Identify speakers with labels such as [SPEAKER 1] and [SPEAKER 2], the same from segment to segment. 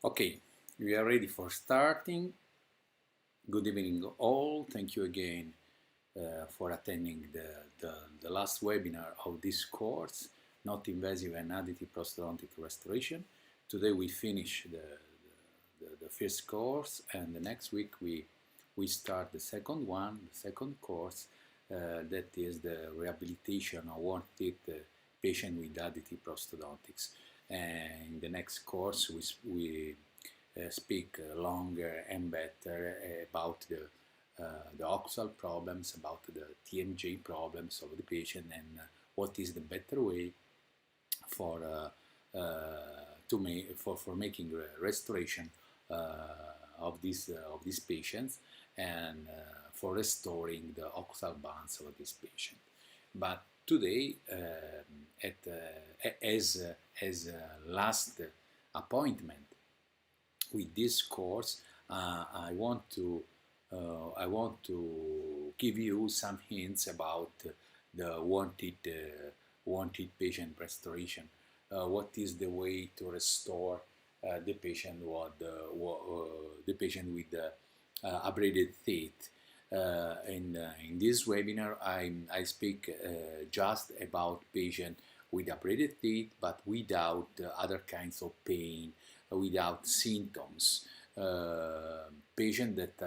[SPEAKER 1] Okay, we are ready for starting. Good evening all. Thank you again for attending the last webinar of this course, Not Invasive and Additive Prosthodontic Restoration. Today we finish the first course, and the next week we start the second one, the second course, that is the rehabilitation of warranted patient with additive prosthodontics. And in the next course we speak longer and better about the occlusal problems, about the TMJ problems of the patient, and what is the better way for for making restoration of these patients, and for restoring the occlusal bonds of this patient. But today, as last appointment with this course, I want to give you some hints about the wanted patient restoration. What is the way to restore the patient with abraded teeth? In this webinar, I speak just about patient with abraded teeth, but without other kinds of pain, without symptoms. Patients that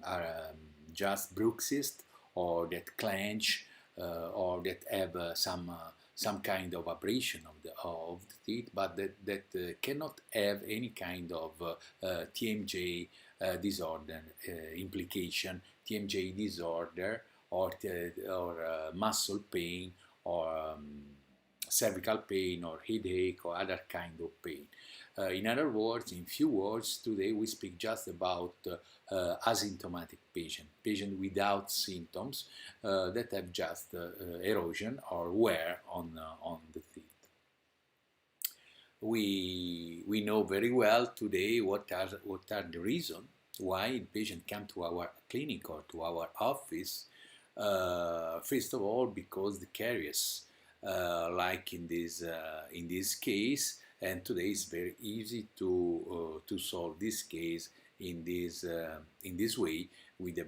[SPEAKER 1] are just bruxist, or that clench, or that have some kind of abrasion of the teeth, but that cannot have any kind of TMJ disorder implication, TMJ disorder, or muscle pain, or cervical pain, or headache, or other kind of pain. In other words, in few words, today we speak just about asymptomatic patient without symptoms, that have just erosion or wear on the teeth. We know very well today what are the reasons why patient come to our clinic or to our office. First of all, because the caries, like in this case, and today it's very easy to solve this case in this way, with a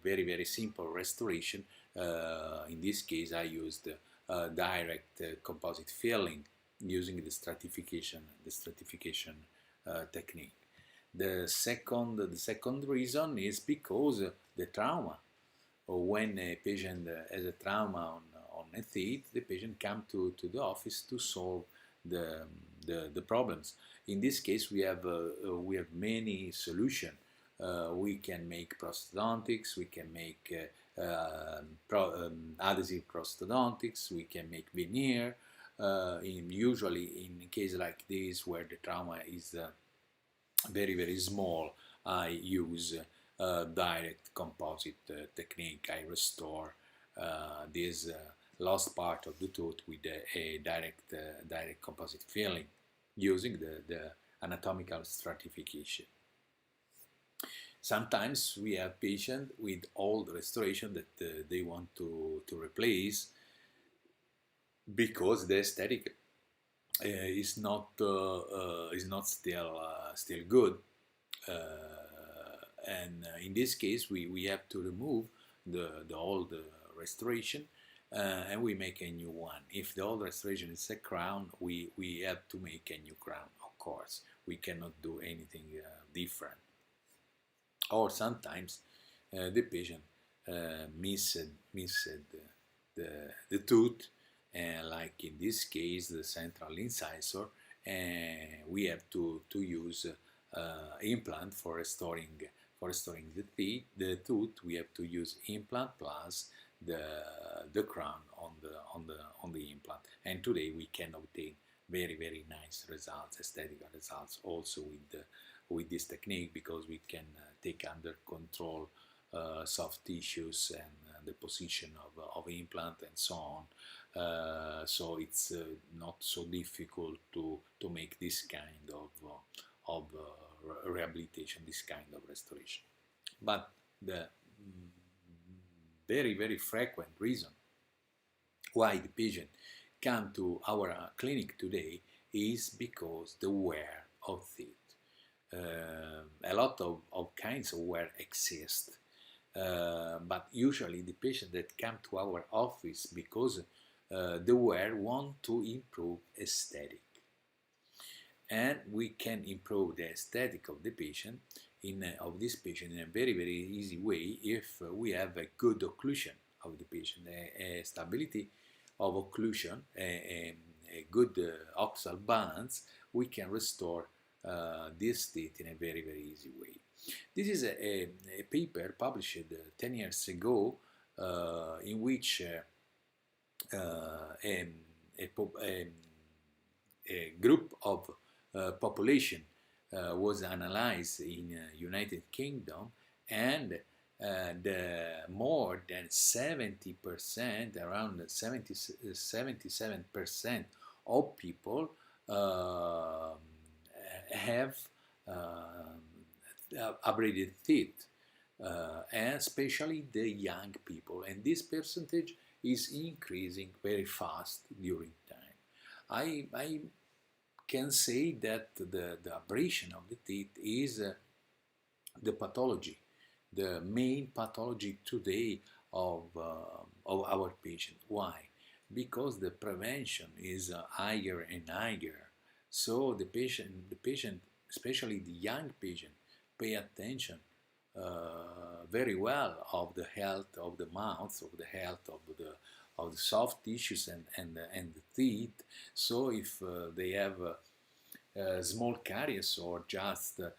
[SPEAKER 1] very simple restoration. In this case, I used direct composite filling using the stratification technique. The second reason is because the trauma. When a patient has a trauma on a teeth, the patient come to the office to solve the problems. In this case, we have many solutions. We can make prosthodontics, we can make adhesive prosthodontics, we can make veneer. Usually in a case like this, where the trauma is very small, I use direct composite technique. I restore this lost part of the tooth with a direct composite filling using the anatomical stratification. Sometimes we have patients with old restoration that they want to replace because the aesthetic is not still good, and in this case we have to remove the old restoration, and we make a new one. If the old restoration is a crown, we have to make a new crown, of course. We cannot do anything different. Or sometimes the patient missed the tooth, like in this case the central incisor, and we have to use implant for restoring the tooth. We have to use implant plus the crown on the implant, and today we can obtain very nice results, aesthetic results, also with this technique, because we can take under control soft tissues and the position of implant and so on. So it's not so difficult to make this kind of rehabilitation, this kind of restoration. But the very frequent reason why the patient come to our clinic today is because the wear of teeth. A lot of kinds of wear exist, but usually the patient that come to our office because the wear want to improve aesthetic, and we can improve the aesthetic of the patient of this patient in a very easy way if we have a good occlusion of the patient, a stability of occlusion, a good occlusal balance. We can restore this teeth in a very easy way. This is a paper published 10 years ago in which a group of population was analyzed in United Kingdom, and the more than 70%, around 77% of people have abraded teeth, and especially the young people, and this percentage is increasing very fast during time. I can say that the abrasion of the teeth is the pathology, the main pathology today of our patient. Why? Because the prevention is higher and higher. So the patient, especially the young patient, pay attention very well of the health of the mouth, of the health of the soft tissues and the teeth. So if they have small caries or just a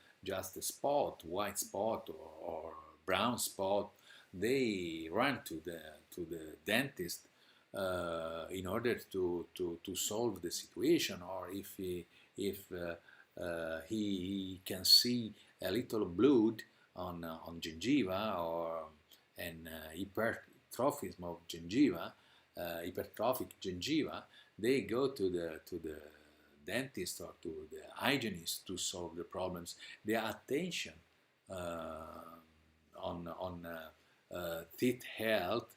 [SPEAKER 1] spot, white spot or brown spot, they run to the dentist in order to solve the situation, or if he can see a little blood on gingiva or an hypertrophism of gingiva, hypertrophic gingiva, they go to the dentist or to the hygienist to solve the problems. Their attention on teeth health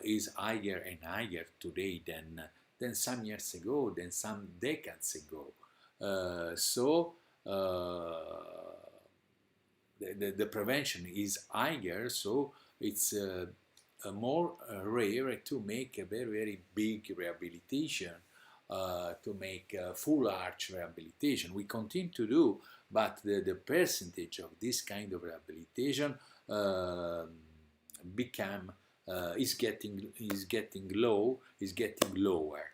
[SPEAKER 1] is higher and higher today than some years ago, than some decades ago. So the prevention is higher, so it's more rare to make a very big rehabilitation, to make a full arch rehabilitation. We continue to do, but the percentage of this kind of rehabilitation is getting lower.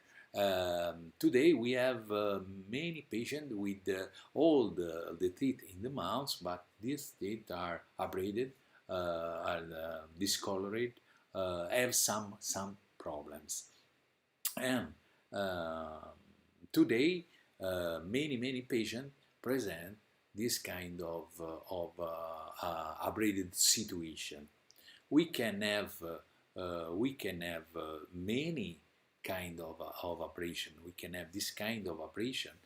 [SPEAKER 1] Today we have many patients with all the teeth in the mouth, but these teeth are abraded, are discolored, have some problems. And today many patients present this kind of abraded situation. We can have many kind of abrasion. We can have this kind of abrasion.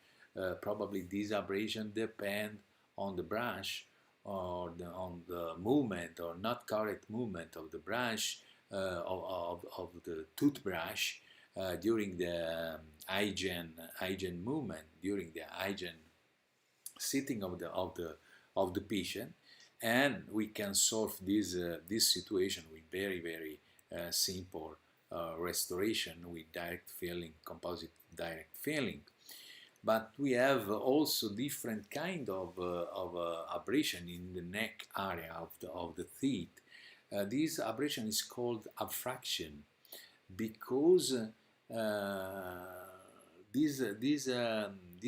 [SPEAKER 1] Probably this abrasion depend on the brush or on the movement or not correct movement of the brush, of the toothbrush during the hygiene movement, during the hygiene sitting of the patient, and we can solve this situation with very simple restoration with direct filling, composite direct filling. But we have also different kind of abrasion in the neck area of the teeth. This abrasion is called abfraction because this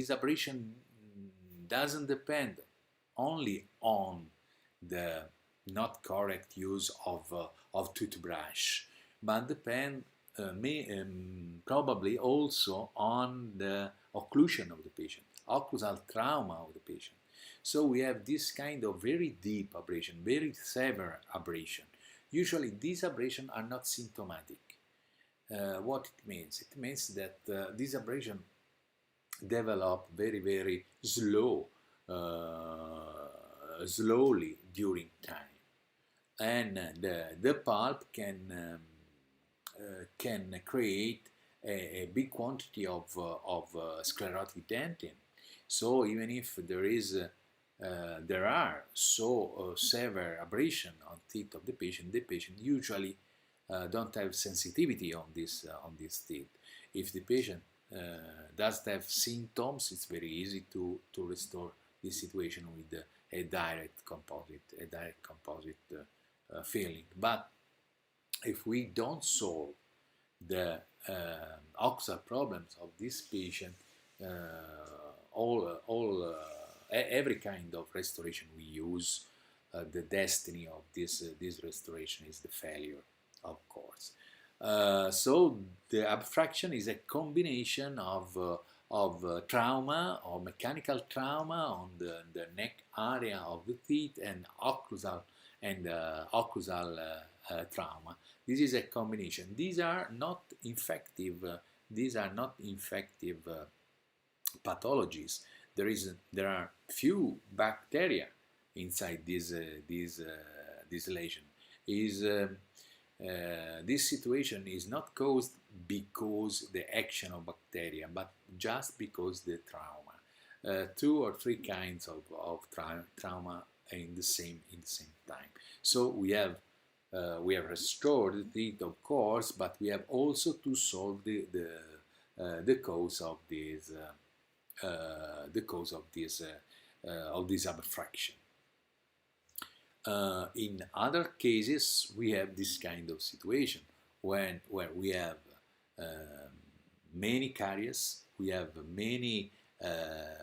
[SPEAKER 1] abrasion doesn't depend only on the not correct use of toothbrush, but depend probably also on the occlusion of the patient, occlusal trauma of the patient. So we have this kind of very deep abrasion, very severe abrasion. Usually these abrasions are not symptomatic. What it means? It means that this abrasion develop very slowly during time, and the pulp can create a big quantity of sclerotic dentin. So even if there are severe abrasion on teeth of the patient usually don't have sensitivity on this teeth. If the patient does have symptoms, it's very easy to restore this situation with a direct composite filling. But if we don't solve the occlusal problems of this patient, every kind of restoration we use, the destiny of this restoration is the failure, of course. So the abstraction is a combination of trauma or mechanical trauma on the neck area of the teeth and occlusal trauma. This is a combination. These are not infective. Pathologies. There are few bacteria inside this lesion. This situation is not caused because the action of bacteria, but just because the trauma. 2 or 3 kinds of trauma in the same time. So we have restored the teeth, of course, but we have also to solve the cause of this abstraction. In other cases, we have this kind of situation where we have many caries, we have many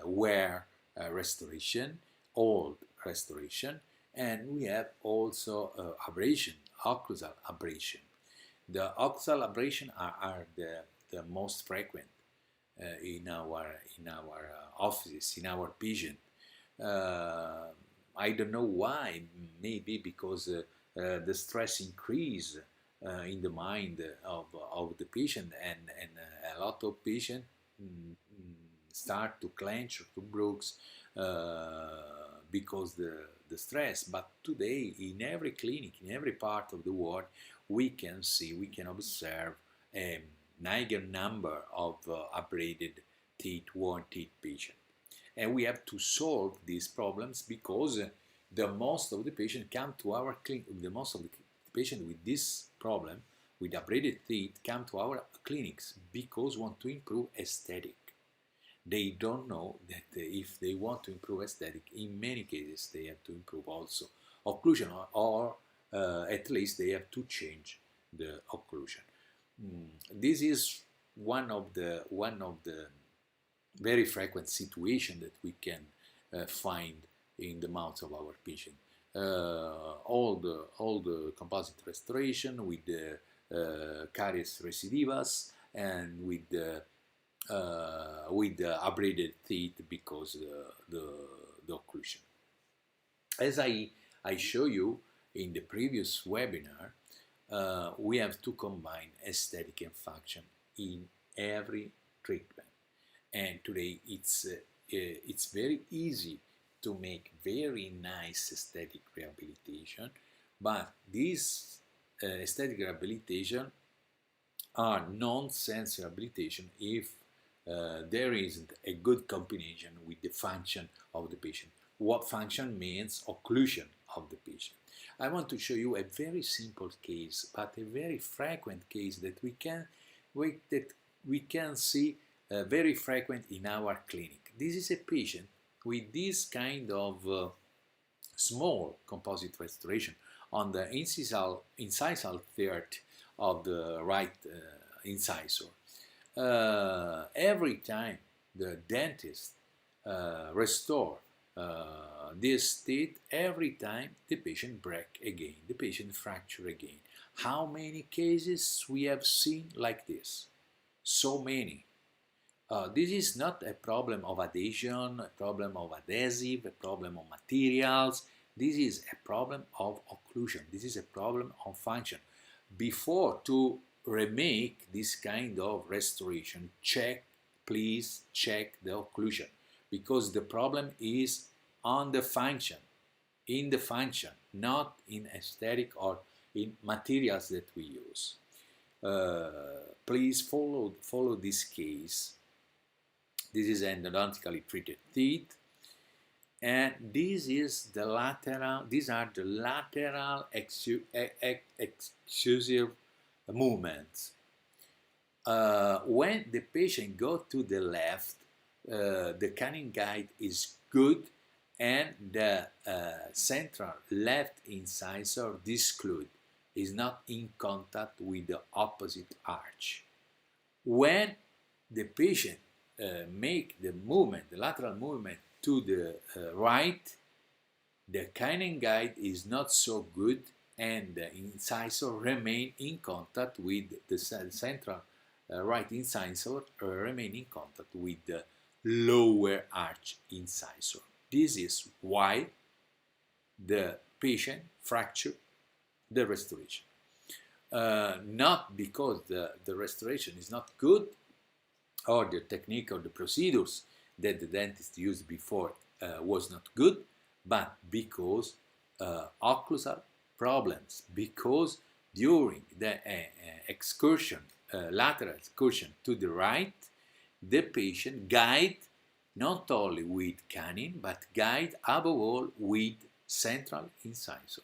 [SPEAKER 1] wear restoration, old restoration, and we have also abrasion, occlusal abrasion. The occlusal abrasion are the most frequent in our offices, in our patient. I don't know why. Maybe because the stress increase in the mind of the patient, and a lot of patients start to clench or to bruise because the stress. But today, in every clinic, in every part of the world, we can observe a higher number of abraded teeth, worn teeth patients. And we have to solve these problems because the most of the patients come to our clinic. The most of the patients with this problem, with abraded teeth, come to our clinics because want to improve aesthetic. They don't know that if they want to improve aesthetic, in many cases they have to improve also occlusion, or at least they have to change the occlusion. This is one of the very frequent situation that we can find in the mouths of our patient. All the composite restoration with the caries recidivas and with the abraded teeth because the occlusion. As I show you in the previous webinar, we have to combine aesthetic and function in every treatment. And today it's very easy to make very nice aesthetic rehabilitation, but these aesthetic rehabilitation are nonsense rehabilitation if there isn't a good combination with the function of the patient. What function means occlusion of the patient. I want to show you a very simple case, but a very frequent case that we can see very frequent in our clinic. This is a patient with this kind of small composite restoration on the incisal third of the right incisor. Every time the dentist restore this teeth, every time the patient break again, the patient fracture again. How many cases we have seen like this? So many. This is not a problem of adhesion, a problem of adhesive, a problem of materials. This is a problem of occlusion. This is a problem of function. Before to remake this kind of restoration, please check the occlusion, because the problem is on the function, in the function, not in aesthetic or in materials that we use. Please follow this case. This is endodontically treated teeth, and these are the lateral exclusive movements. When the patient go to the left, the canine guide is good, and the central left incisor disclude, is not in contact with the opposite arch. When the patient make the movement, the lateral movement to the right, the canine guide is not so good, and the incisor remain in contact with the central right incisor, remain in contact with the lower arch incisor. This is why the patient fractured the restoration. Not because the restoration is not good, or the technique or the procedures that the dentist used before was not good, but because occlusal problems, because during the excursion, lateral excursion to the right, the patient guide not only with canine, but guide above all with central incisor.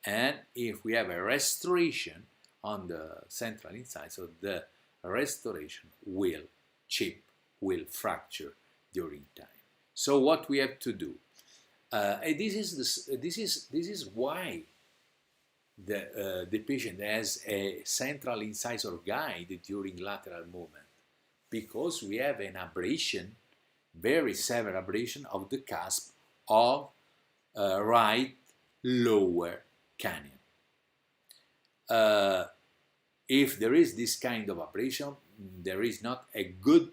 [SPEAKER 1] And if we have a restoration on the central incisor, the restoration will chip, will fracture during time. So what we have to do, and this is why the patient has a central incisor guide during lateral movement, because we have an abrasion, very severe abrasion of the cusp of right lower canine. If there is this kind of abrasion, there is not a good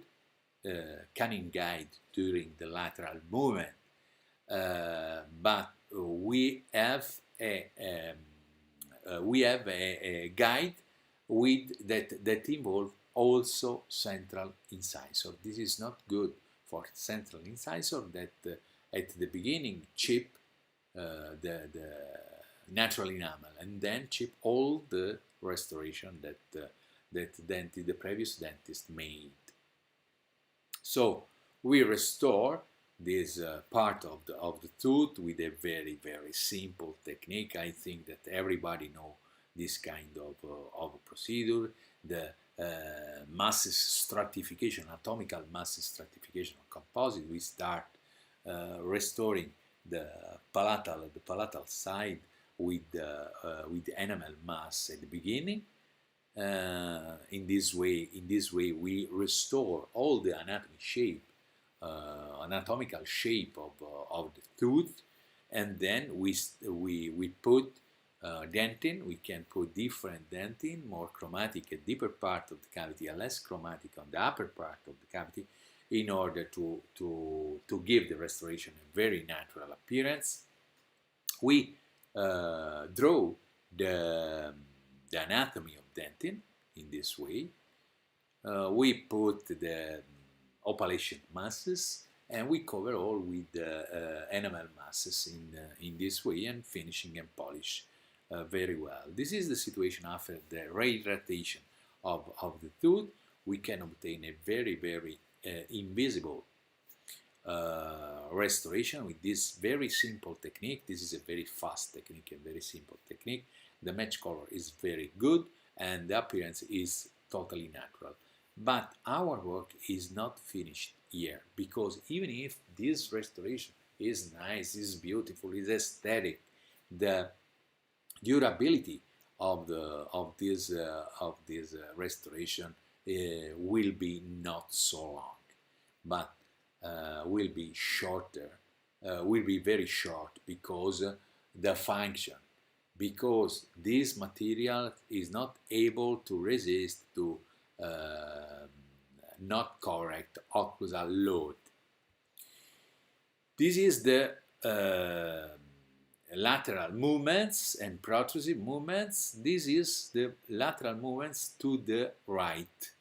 [SPEAKER 1] canine guide during the lateral movement, but we have a guide with that involve also central incisor. This is not good for central incisor that at the beginning chip the natural enamel, and then chip all the restoration that the previous dentist made. So we restore this part of the tooth with a very, very simple technique. I think that everybody know this kind of procedure. The masses stratification, anatomical masses stratification of composite. We start restoring the palatal side with enamel mass at the beginning. In this way, we restore all the anatomical shape of the tooth, and then we put dentin. We can put different dentin, more chromatic at deeper part of the cavity and less chromatic on the upper part of the cavity, in order to give the restoration a very natural appearance. We draw the anatomy of dentin in this way. We put the opalation masses, and we cover all with enamel masses in this way, and finishing and polish very well. This is the situation after the rehydratation of the tooth. We can obtain a very, very invisible restoration with this very simple technique. This is a very fast technique, a very simple technique. The match color is very good, and the appearance is totally natural. But our work is not finished here, because even if this restoration is nice, is beautiful, is aesthetic, the durability of this restoration will be not so long, but will be shorter, will be very short, because the function, because this material is not able to resist to not correct occlusal load. This is the lateral movements and protrusive movements. This is the lateral movements to the right.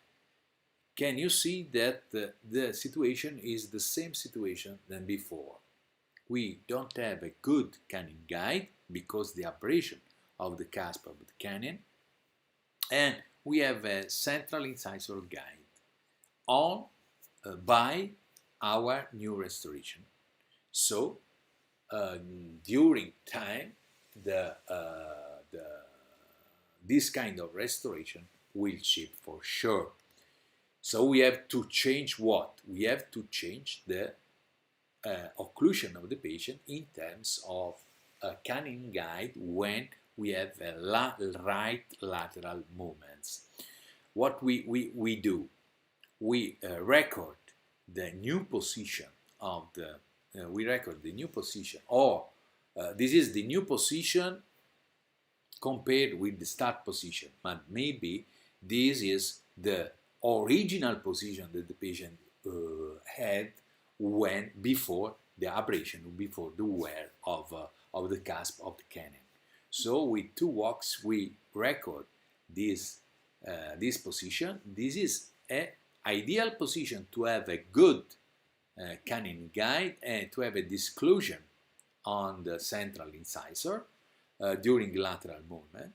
[SPEAKER 1] Can you see that the situation is the same situation than before? We don't have a good canine guide because the abrasion of the cusp of the canine, and we have a central incisor guide on by our new restoration. So during time, this kind of restoration will ship for sure. So we have to change what? We have to change the occlusion of the patient in terms of canine guide when we have right lateral movements. What we do, we record the new position of the, or this is the new position compared with the start position, but maybe this is the original position that the patient had when before the abrasion, before the wear of the cusp of the canine. So with two walks we record this position. This is an ideal position to have a good canine guide and to have a disclusion on the central incisor during lateral movement.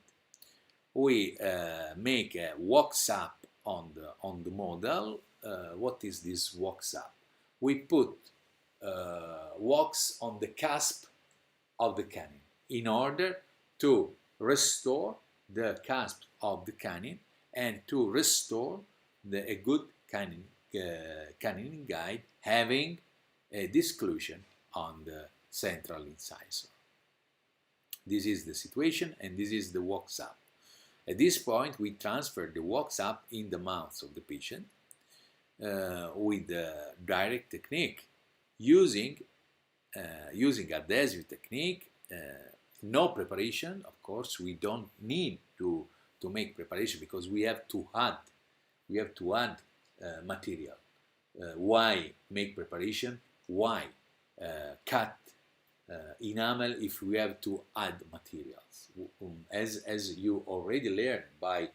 [SPEAKER 1] We make a walks up on the model. What is this walks up? We put walks on the cusp of the canine in order to restore the cusp of the canine and to restore a good canine guide having a disclusion on the central incisor. This is the situation, and this is the walks up. At this point, we transfer the walks up in the mouth of the patient with the direct technique, using adhesive technique. No preparation, of course. We don't need to make preparation because we have to add material. Why make preparation? Why cut enamel if we have to add materials? As you already learned by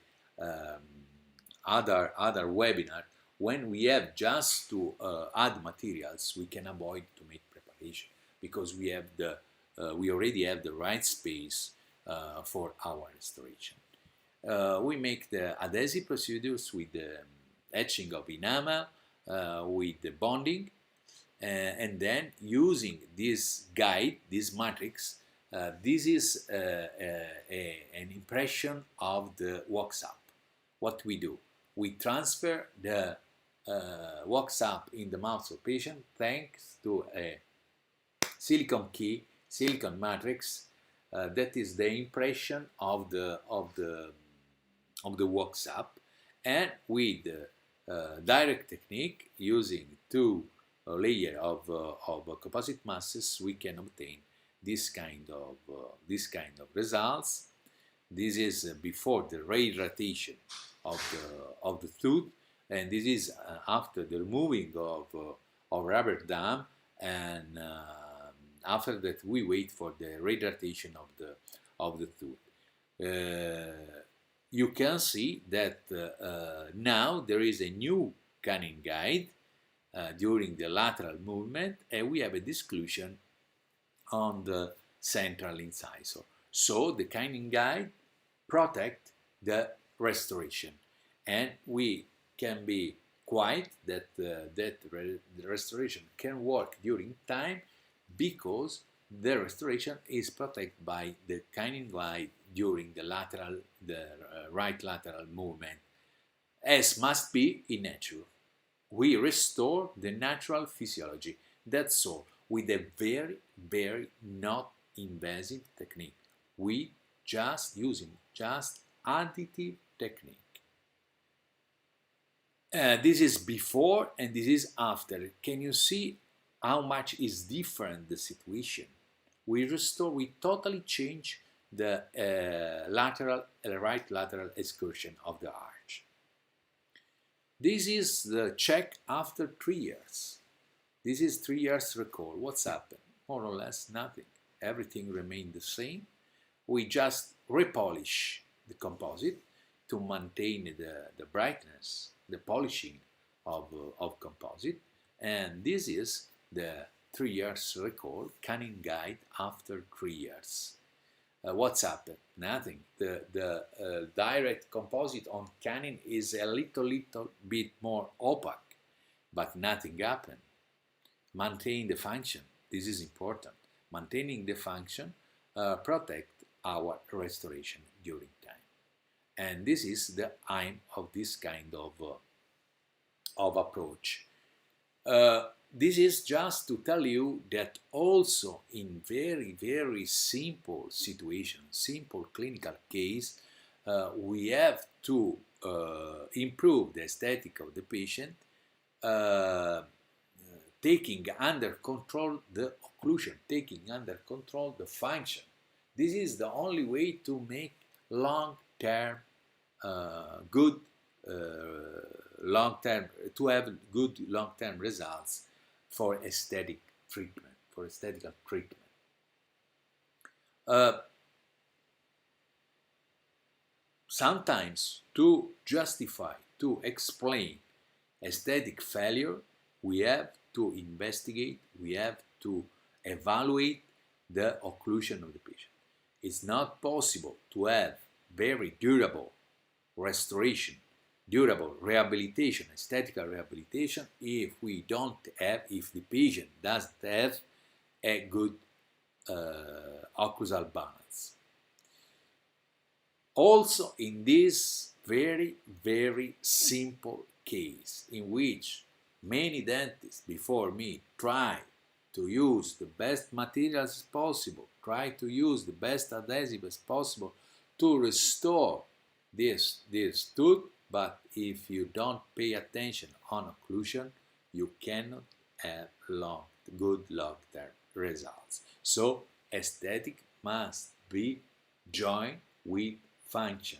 [SPEAKER 1] other webinar, when we have just to add materials, we can avoid to make preparation because we already have the right space for our restoration. We make the adhesive procedures with the etching of enamel, with the bonding, and then using this guide, this matrix. This is an impression of the walks up. What we do, we transfer the walks up in the mouth of patient thanks to a silicone key, silicone matrix. That is the impression of the walks up, and with direct technique using two layer of composite masses, we can obtain this kind of results. This is before the rehydratation of the tooth, and this is after the removing of rubber dam, and after that we wait for the rehydratation of the tooth. You can see that now there is a new canine guide during the lateral movement, and we have a disclusion on the central incisor. So the canine guide protect the restoration, and we can be quiet that the restoration can work during time because the restoration is protected by the canine guide during the right lateral movement, as must be in nature. We restore the natural physiology. That's all, with a very, very not invasive technique. We just using additive technique. This is before and this is after. Can you see how much is different the situation? We restore, we totally change the right lateral excursion of the arch. This is the check after 3 years. This is 3 years recall. What's happened? More or less nothing. Everything remained the same. We just repolish the composite to maintain the brightness, the polishing of composite. And this is the 3 years recall canine guide after 3 years. What's happened? Nothing. The direct composite on canine is a little bit more opaque, but nothing happened. Maintain the function. This is important. Maintaining the function protect our restoration during time. And this is the aim of this kind of approach. This is just to tell you that also in very simple situations, simple clinical case, we have to improve the aesthetic of the patient, taking under control the occlusion, taking under control the function. This is the only way to make long-term good long-term to have good long-term results for aesthetic treatment, for aesthetical treatment. Sometimes to justify, to explain aesthetic failure, we have to investigate, we have to evaluate the occlusion of the patient. It's not possible to have very durable restoration, durable rehabilitation, aesthetical rehabilitation, if we don't have, if the patient doesn't have a good occlusal balance. Also, in this very simple case, in which many dentists before me try to use the best materials as possible, try to use the best adhesive as possible to restore this tooth, but if you don't pay attention on occlusion, you cannot have good long-term results. So aesthetic must be joined with function.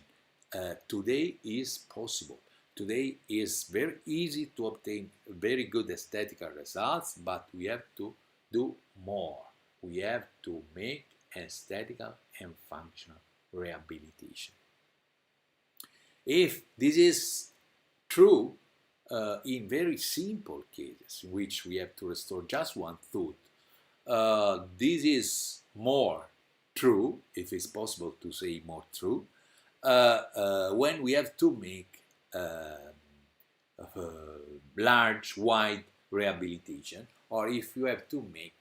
[SPEAKER 1] Today is possible. Today is very easy to obtain very good aesthetical results, but we have to do more. We have to make aesthetical and functional rehabilitation. If this is true in very simple cases, in which we have to restore just one tooth, this is more true, if it's possible to say more true, when we have to make large, wide rehabilitation, or if you have to make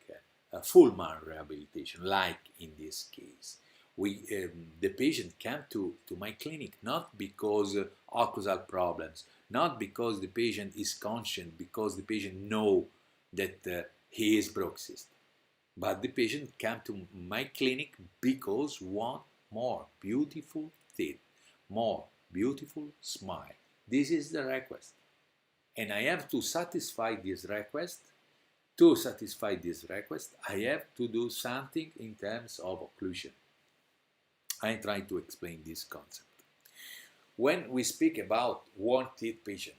[SPEAKER 1] a full mouth rehabilitation, like in this case. The patient came to my clinic not because occlusal problems, not because the patient is conscious, because the patient know that he is bruxist, but the patient came to my clinic because want more beautiful teeth, more beautiful smile. This is the request, and I have to satisfy this request. To satisfy this request, I have to do something in terms of occlusion. I try to explain this concept. When we speak about worn teeth patient,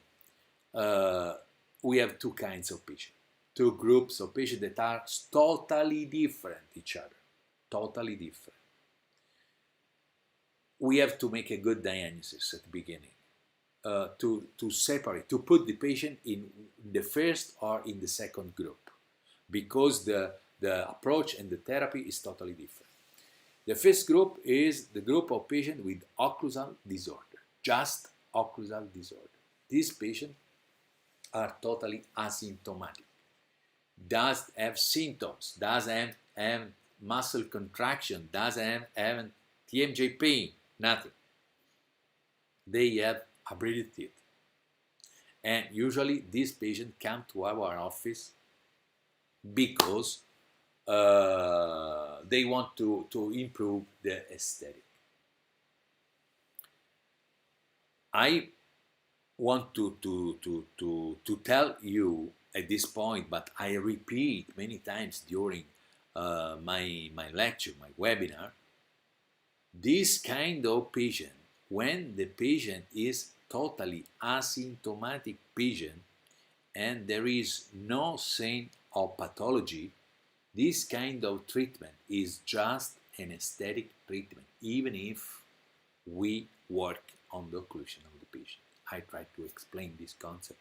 [SPEAKER 1] we have two kinds of patients, two groups of patients that are totally different each other, totally different. We have to make a good diagnosis at the beginning, to separate, to put the patient in the first or in the second group, because the approach and the therapy is totally different. The first group is the group of patients with occlusal disorder, just occlusal disorder. These patients are totally asymptomatic, doesn't have symptoms, doesn't have muscle contraction, doesn't have TMJ pain, nothing. They have abraded teeth. And usually these patients come to our office because they want to improve the aesthetic. I want to tell you at this point, but I repeat many times during my lecture, my webinar, this kind of patient, when the patient is totally asymptomatic patient and there is no sign of pathology, this kind of treatment is just an aesthetic treatment, even if we work on the occlusion of the patient. I try to explain this concept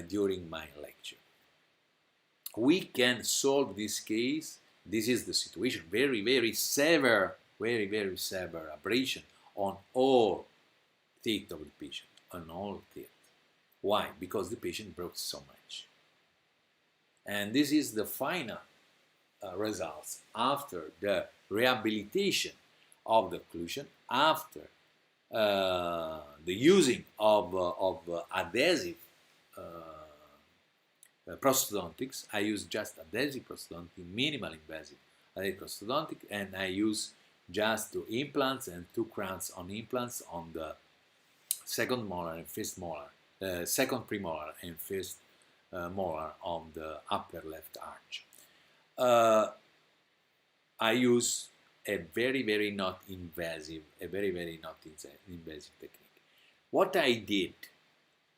[SPEAKER 1] during my lecture. We can solve this case. This is the situation, very severe very, very severe abrasion on all teeth of the patient, on all teeth. Why? Because the patient broke so much. And this is the final results after the rehabilitation of the occlusion, after the using of adhesive prosthodontics. I use just adhesive prosthodontic, minimal invasive adhesive prosthodontic, and I use just 2 implants and 2 crowns on implants on the second molar and first molar, second premolar and first molar on the upper left arch. I use a very, very not invasive technique. What I did,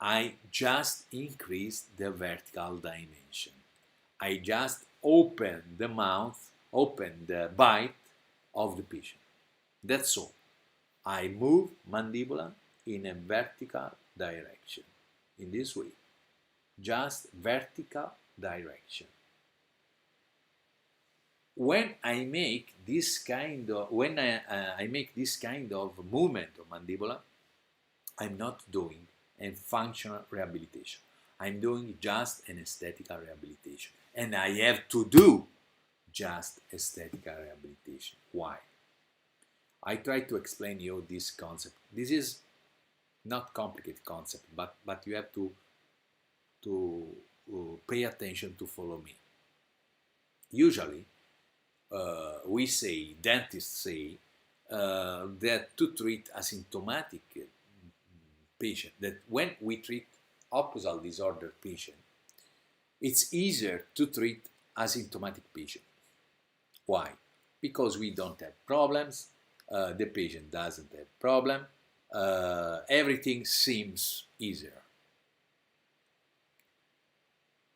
[SPEAKER 1] I just increased the vertical dimension. I just opened the mouth, opened the bite of the patient. That's all. I move mandibula in a vertical direction. In this way, just vertical direction. When I make this kind of movement of mandibula, I'm not doing a functional rehabilitation. I'm doing just an aesthetical rehabilitation, and I have to do just aesthetical rehabilitation. Why? I try to explain you this concept. This is not complicated concept, but you have to pay attention to follow me. Usually, dentists say that to treat asymptomatic patient, that when we treat occlusal disorder patient, it's easier to treat asymptomatic patient. Why? Because we don't have problems, the patient doesn't have problem, everything seems easier.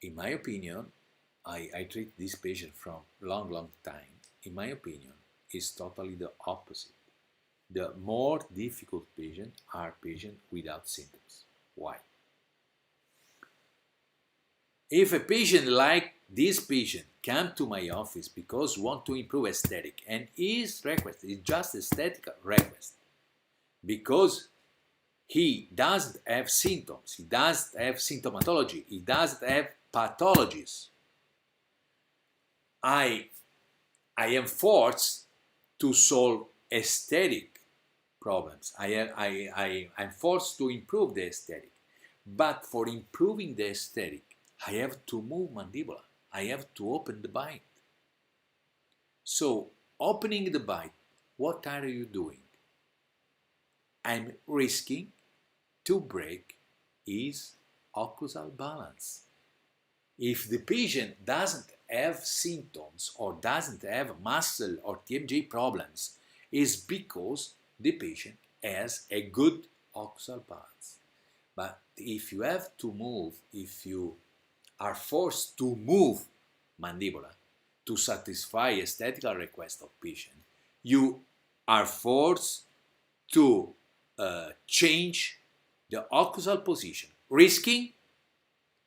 [SPEAKER 1] In my opinion, I treat this patient from long time. In my opinion, it's totally the opposite. The more difficult patients are patients without symptoms. Why? If a patient like this patient come to my office because want to improve aesthetic, and his request is just aesthetic request, because he doesn't have symptoms, he doesn't have symptomatology, he doesn't have pathologies, I am forced to solve aesthetic problems. I'm forced to improve the aesthetic. But for improving the aesthetic, I have to move mandibula. I have to open the bite. So, opening the bite, what are you doing? I'm risking to break his occlusal balance. If the patient doesn't have symptoms or doesn't have muscle or TMJ problems, is because the patient has a good occlusal balance. But if you have to move, if you are forced to move mandibula to satisfy aesthetical request of patient, you are forced to change the occlusal position, risking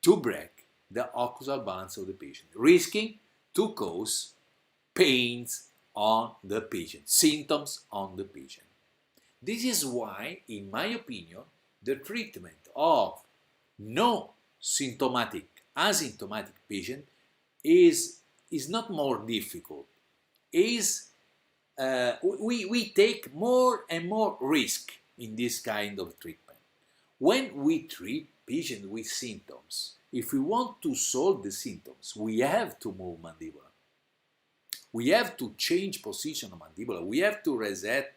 [SPEAKER 1] to break the occlusal balance of the patient, risking to cause pains on the patient, symptoms on the patient. This is why, in my opinion, the treatment of no symptomatic, asymptomatic patient is not more difficult. We take more and more risk in this kind of treatment. When we treat patients with symptoms, if we want to solve the symptoms, we have to move mandibula. We have to change position of mandibula. We have to reset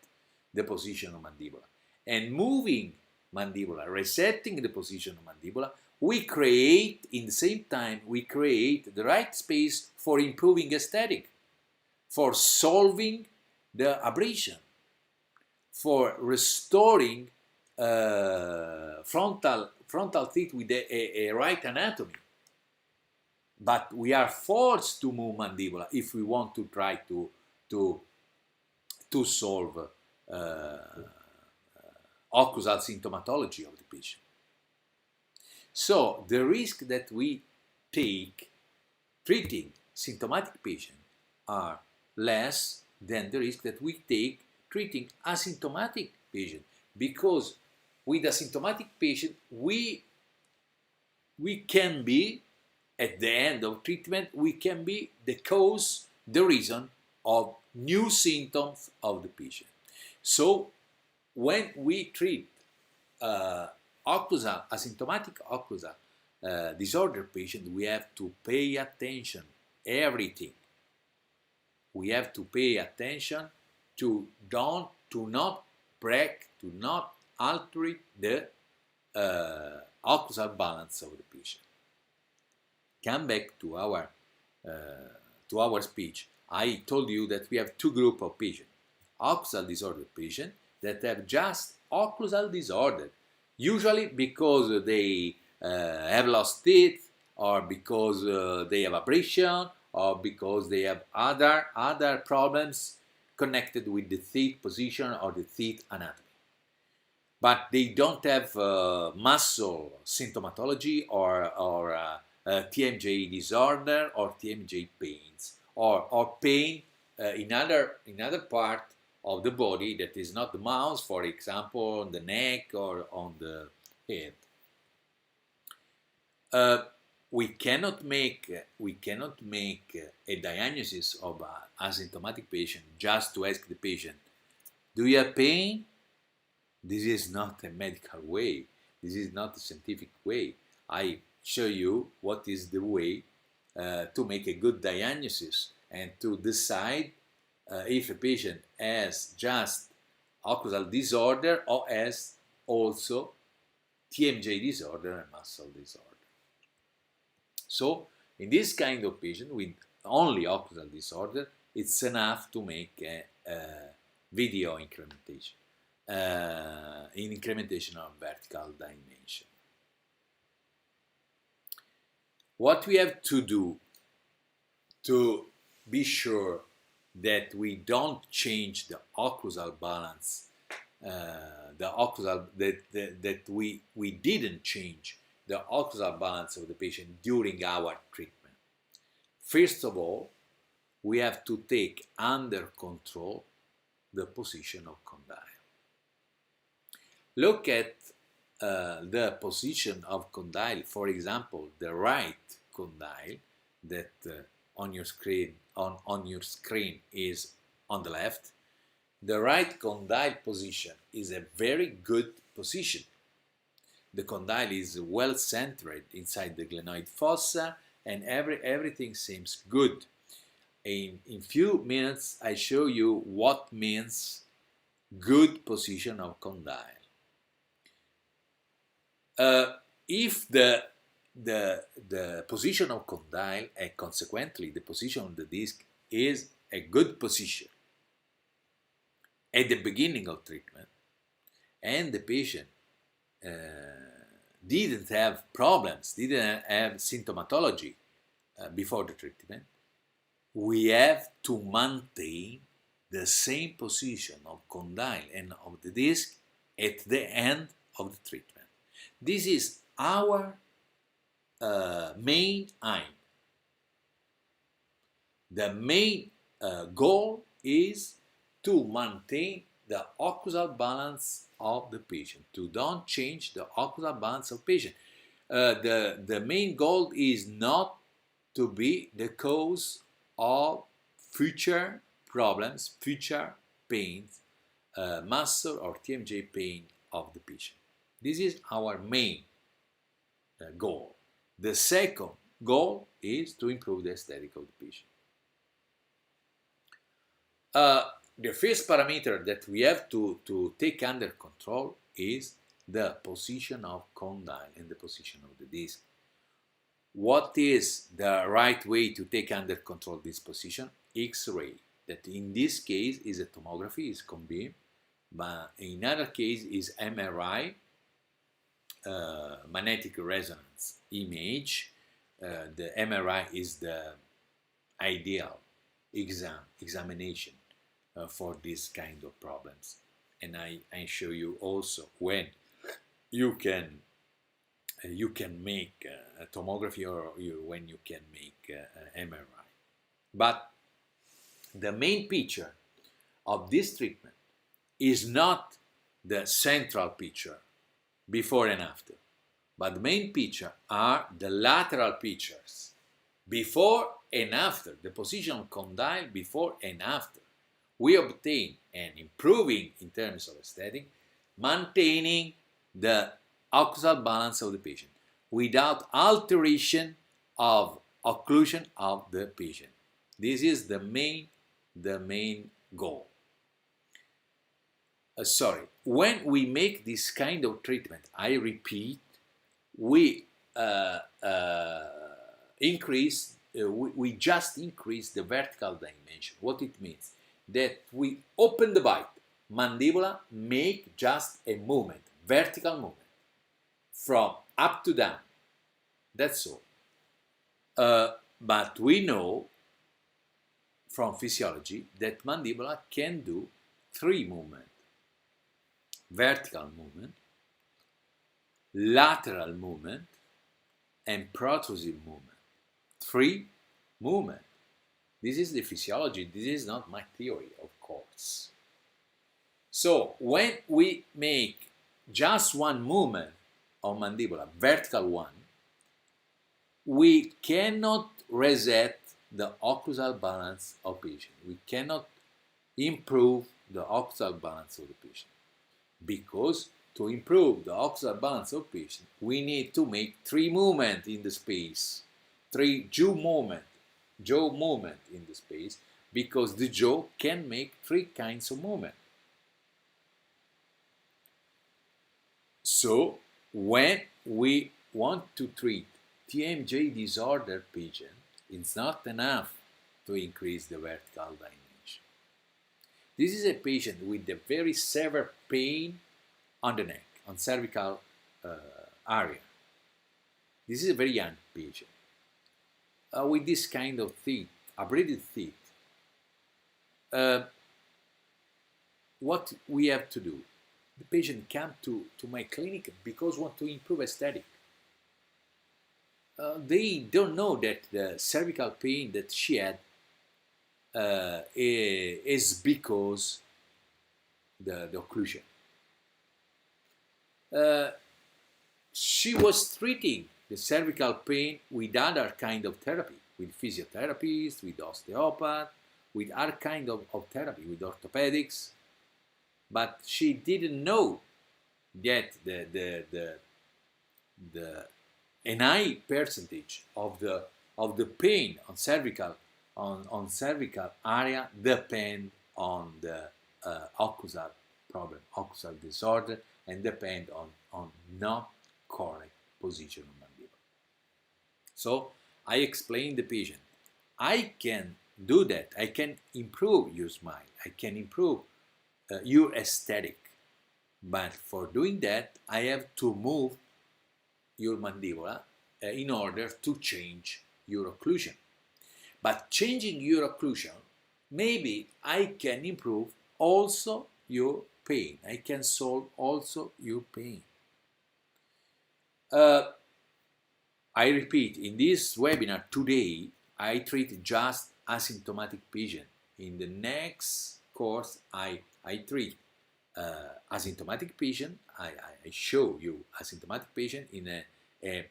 [SPEAKER 1] the position of mandibula. And moving mandibula, resetting the position of mandibula, we create, in the same time, we create the right space for improving aesthetic, for solving the abrasion, for restoring frontal teeth with a right anatomy. But we are forced to move mandibula if we want to try to solve occlusal symptomatology of the patient. So the risk that we take treating symptomatic patients are less than the risk that we take treating asymptomatic patient, because with asymptomatic patient we can be, at the end of treatment, we can be the cause, the reason of new symptoms of the patient. So when we treat asymptomatic occlusal disorder patient, we have to pay attention, everything. We have to pay attention to not break, to not alter the occlusal balance of the patient. Come back to our speech. I told you that we have two groups of patients: occlusal disorder patients that have just occlusal disorder, usually because they have lost teeth, or because they have abrasion, or because they have other problems connected with the teeth position or the teeth anatomy. But they don't have muscle symptomatology or TMJ disorder or TMJ pains, or pain in other part of the body that is not the mouth, for example, on the neck or on the head. We cannot make a diagnosis of an asymptomatic patient just to ask the patient, do you have pain? This is not a medical way. This is not a scientific way. I show you what is the way to make a good diagnosis and to decide if a patient has just occlusal disorder or has also TMJ disorder and muscle disorder. So in this kind of patient with only occlusal disorder, it's enough to make a video incrementation, incrementation of vertical dimension. What we have to do to be sure that we don't change the occlusal balance, that we didn't change the occlusal balance of the patient during our treatment. First of all, we have to take under control the position of condyle. Look at the position of condyle, for example, the right condyle that on your screen is on the left. The right condyle position is a very good position. The condyle is well centered inside the glenoid fossa, and everything seems good. In few minutes, I show you what means good position of condyle. If the position of condyle and consequently the position of the disc is a good position at the beginning of treatment, and the patient didn't have problems, didn't have symptomatology before the treatment, we have to maintain the same position of condyle and of the disc at the end of the treatment. This is our main aim. The main goal is to maintain the occlusal balance of the patient, to don't change the occlusal balance of patient. The main goal is not to be the cause of future problems, future pains, muscle or TMJ pain of the patient. This is our main goal. The second goal is to improve the aesthetic of the patient. The first parameter that we have to take under control is the position of condyle and the position of the disc. What is the right way to take under control this position? X-ray, that in this case is a tomography, is cone beam, but in other case is MRI, magnetic resonance image. The MRI is the ideal examination for this kind of problems, and I show you also when you can make a tomography or when you can make MRI. But the main picture of this treatment is not the central picture, before and after, but the main picture are the lateral pictures, before and after, the position of condyle before and after. We obtain and improving in terms of aesthetic, maintaining the occlusal balance of the patient without alteration of occlusion of the patient. This is the main goal. When we make this kind of treatment, I repeat, we we just increase the vertical dimension. What it means? That we open the bite, mandibular make just a movement, vertical movement, from up to down. That's all. But we know from physiology that mandibular can do three movements: vertical movement, lateral movement, and protrusive movement. Three movements. This is the physiology. This is not my theory, of course. So when we make just one movement of mandibular, vertical one, we cannot reset the occlusal balance of patient. We cannot improve the occlusal balance of the patient, because to improve the occlusal balance of patient, we need to make three movements in the space, three jaw movement in the space, because the jaw can make three kinds of movement. So when we want to treat TMJ disorder patient, it's not enough to increase the vertical dimension. This is a patient with a very severe pain on the neck, on cervical area. This is a very young patient. With this kind of teeth, abraded teeth, what we have to do? The patient come to my clinic because want to improve aesthetic. They don't know that the cervical pain that she had is because the occlusion. She was treating the cervical pain with other kind of therapy, with physiotherapists, with osteopath, with other kind of therapy, with orthopedics, but she didn't know that an high percentage of the pain on cervical area depend on the occlusal problem, occlusal disorder, and depend on not correct position of mandible. So I explained the patient, I can do that. I can improve your smile. I can improve your aesthetic. But for doing that, I have to move your mandibular in order to change your occlusion. But changing your occlusion, maybe I can improve also your pain. I can solve also your pain. I repeat, in this webinar today, I treat just asymptomatic patient. In the next course, I treat asymptomatic patient. I show you asymptomatic patient in a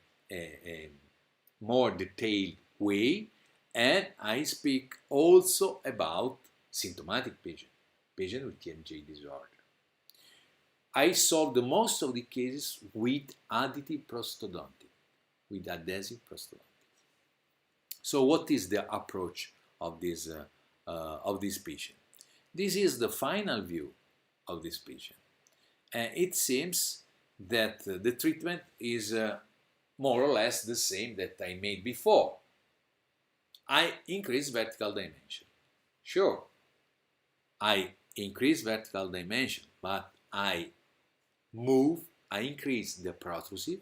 [SPEAKER 1] more detailed way, and I speak also about symptomatic patient with TMJ disorder. I solve the most of the cases with additive prosthodontic, with adhesive prosthodontic. So what is the approach of this patient? This is the final view of this patient. It seems that the treatment is more or less the same that I made before. I increase vertical dimension. Sure, I increase vertical dimension, but I increase the protrusive.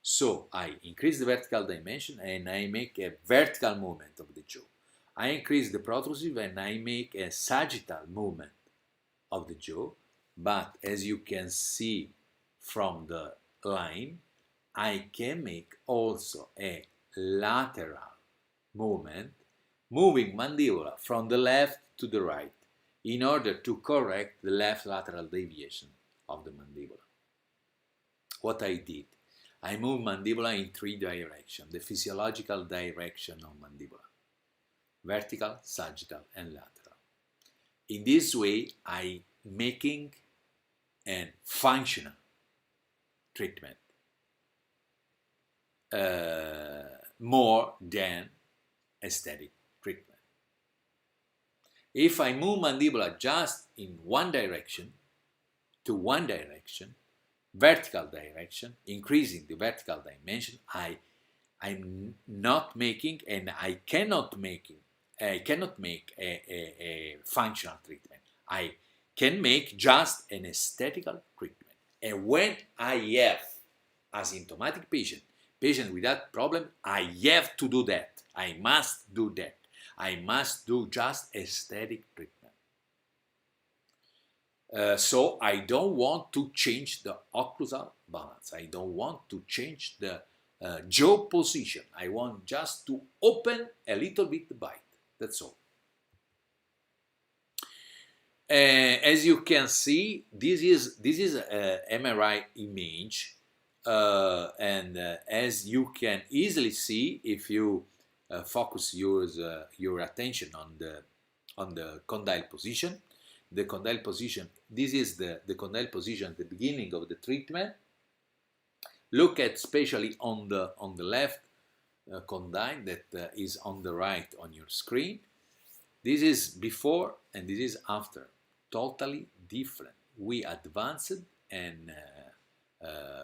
[SPEAKER 1] So I increase the vertical dimension and I make a vertical movement of the jaw. I increase the protrusive and I make a sagittal movement of the jaw. But as you can see from the line, I can make also a lateral movement, moving mandibular from the left to the right. in order to correct the left lateral deviation of the mandible. What I did, I moved mandibular in 3 directions, the physiological direction of mandibular: vertical, sagittal, and lateral. In this way, I making a functional treatment more than aesthetic treatment. If I move mandibular just in one direction, to one direction, vertical direction, increasing the vertical dimension, I'm not making, and I cannot make a functional treatment. I can make just an aesthetical treatment. And when I have asymptomatic patient with that problem, I have to do that. I must do that. I must do just aesthetic treatment. So I don't want to change the occlusal balance. I don't want to change the jaw position. I want just to open a little bit the bite. That's all. As you can see, this is an MRI image, and as you can easily see, if you focus your attention on the condyle position. The condyle position, this is the condyle position at the beginning of the treatment. Look at especially on the left condyle that is on the right on your screen. This is before and this is after. Totally different. We advanced and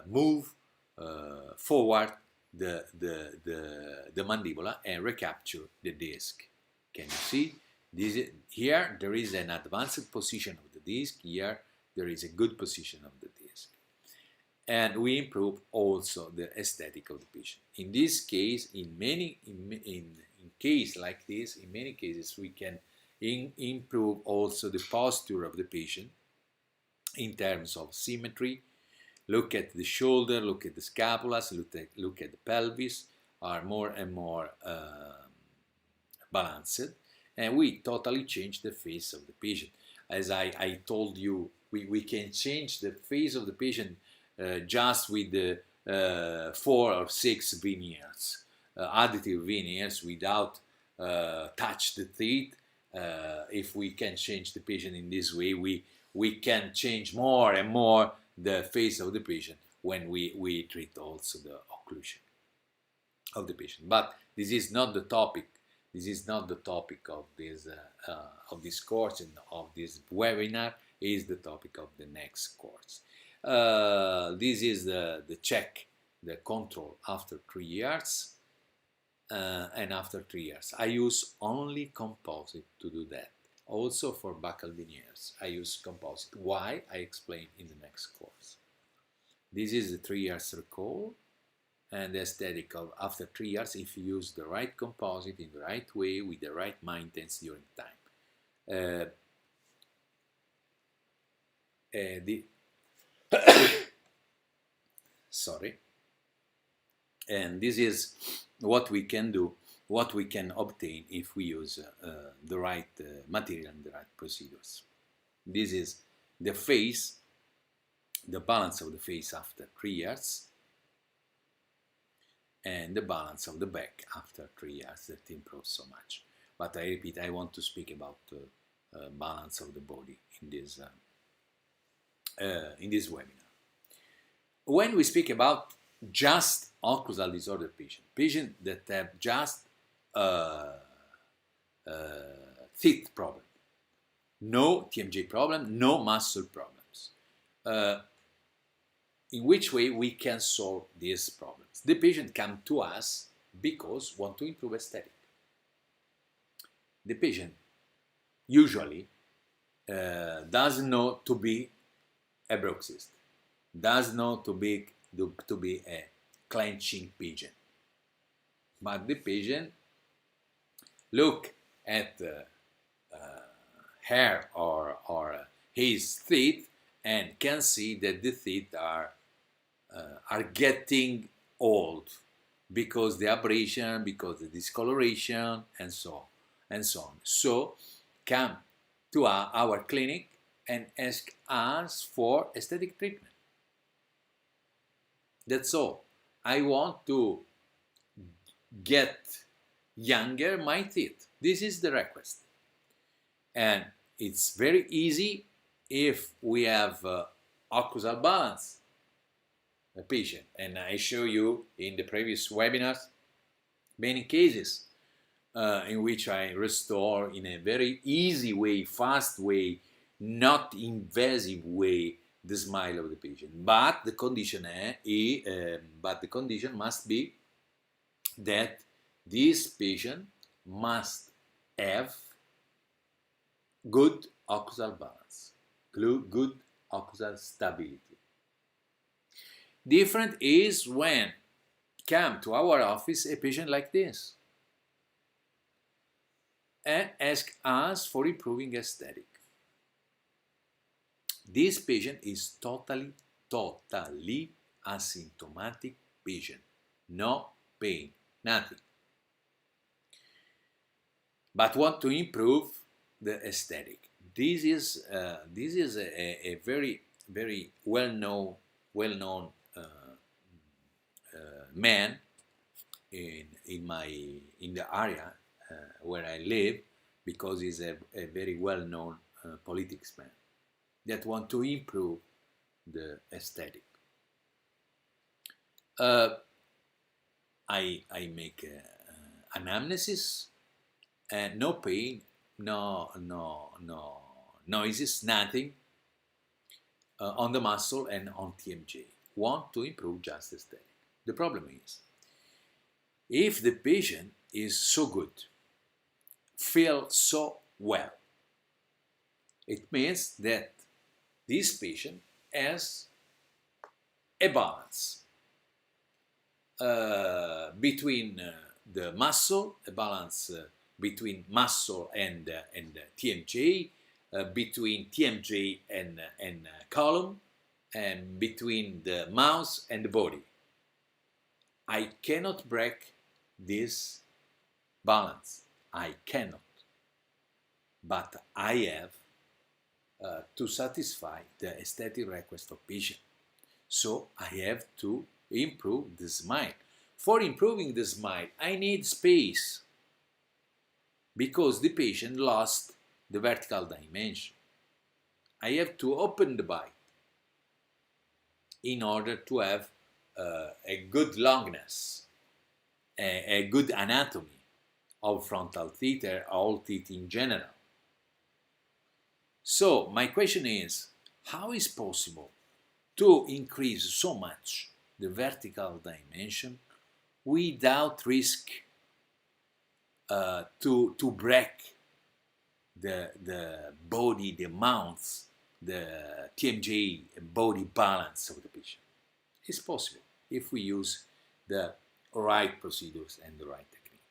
[SPEAKER 1] move forward the mandibular and recapture the disc. Can you see? Here there is an advanced position of the disc. Here there is a good position of the disc, and we improve also the aesthetic of the patient. In this case, in case like this, in many cases we can improve also the posture of the patient in terms of symmetry. Look at the shoulder, look at the scapulas, look at the pelvis, are more and more balanced. And we totally change the face of the patient. As I told you, we can change the face of the patient just with the 4 or 6 veneers, additive veneers, without touch the teeth. If we can change the patient in this way, we can change more and more the face of the patient when we treat also the occlusion of the patient. But this is not the topic. This is not the topic of this course and of this webinar. It is the topic of the next course. This is the check, the control after 3 years, and after 3 years. I use only composite to do that. Also for buccal veneers, I use composite. Why? I explain in the next course. This is the 3 years recall. And the aesthetic of after 3 years, if you use the right composite in the right way with the right maintenance during time. Sorry. And this is what we can do, what we can obtain if we use the right material and the right procedures. This is the face, the balance of the face after 3 years. And the balance of the back after 3 years that improves so much. But I repeat, I want to speak about balance of the body in this webinar. When we speak about just occlusal disorder patient that have just teeth problem, no TMJ problem, no muscle problems. In which way we can solve these problems? The patient come to us because want to improve aesthetic. The patient usually doesn't know to be a bruxist, doesn't know to be a clenching patient. But the patient look at hair or his teeth and can see that the teeth are getting old because the abrasion, because the discoloration, and so on. So come to our clinic and ask us for aesthetic treatment. That's all. I want to get younger my teeth. This is the request. And it's very easy if we have occlusal balance a patient. And I show you in the previous webinars many cases in which I restore in a very easy way, fast way, not invasive way the smile of the patient. But the condition must be that this patient must have good occlusal balance, good occlusal stability. Different is when come to our office a patient like this and ask us for improving aesthetic. This patient is totally asymptomatic patient. No pain, nothing. But want to improve the aesthetic. This is a very well-known man in the area where I live, because he's a very well-known politics man that want to improve the aesthetic. I make anamnesis, and no pain, no noises, nothing on the muscle and on TMJ. Want to improve just aesthetic. The problem is, if the patient is so good, feel so well, it means that this patient has a balance between the muscle, a balance between muscle and TMJ, between TMJ and column, and between the mouth and the body. I cannot break this balance. I cannot. But I have to satisfy the aesthetic request of patient. So I have to improve the smile. For improving the smile, I need space, because the patient lost the vertical dimension. I have to open the bite in order to have a good longness, a good anatomy of frontal teeth or all teeth in general. So my question is, how is possible to increase so much the vertical dimension without risk to break the body, the mouth, the TMJ body balance of the patient? It's possible if we use the right procedures and the right technique.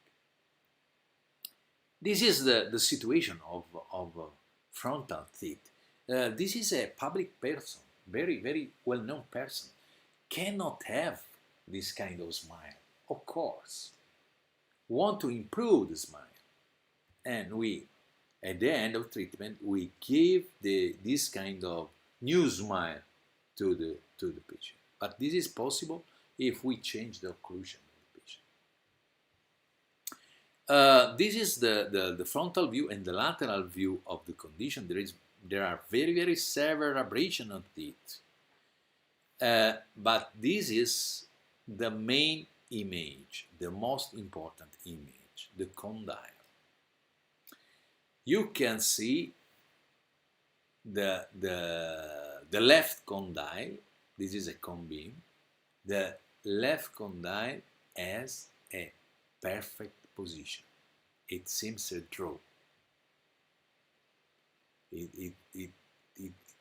[SPEAKER 1] This is the situation of frontal teeth. This is a public person, very well-known person, cannot have this kind of smile, of course. Want to improve the smile, and we, at the end of treatment, we give this kind of new smile to the patient. But this is possible if we change the occlusion of the patient. This is the frontal view and the lateral view of the condition. There are very severe abrasion of teeth. But this is the main image, the most important image, the condyle. You can see the left condyle. This is a cone beam. The left condyle has a perfect position. It seems a draw. It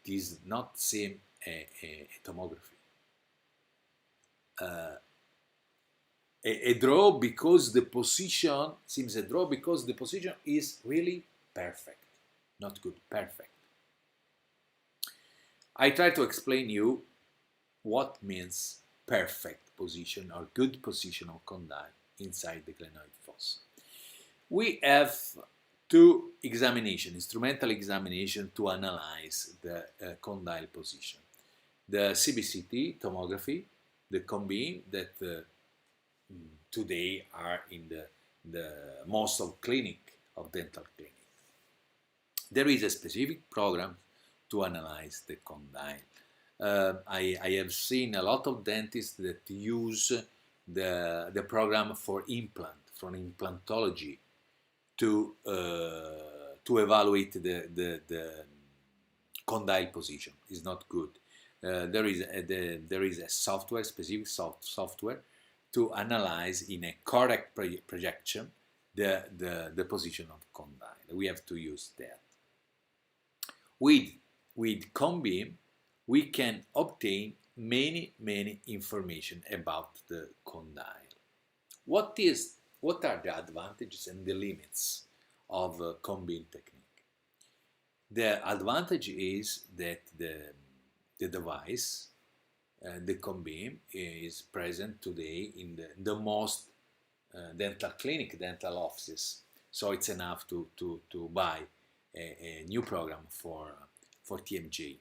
[SPEAKER 1] is not seem a tomography. A draw because the position seems a draw because the position is really perfect, not good, perfect. I try to explain you what means perfect position or good position of condyle inside the glenoid fossa. We have to examination, instrumental examination to analyze the condyle position. The CBCT tomography, the COM-beam that today are in the most of dental clinic. There is a specific program to analyze the condyle. I have seen a lot of dentists that use the program for implantology to evaluate the condyle position. It's not good. There is a software, specific software, to analyze in a correct projection the position of condyle. We have to use that. With COM-beam, we can obtain many information about the condyle. What are the advantages and the limits of COM-beam technique? The advantage is that the device, the COM-beam, is present today in the most dental clinic, dental offices. So it's enough to buy a new program for TMJ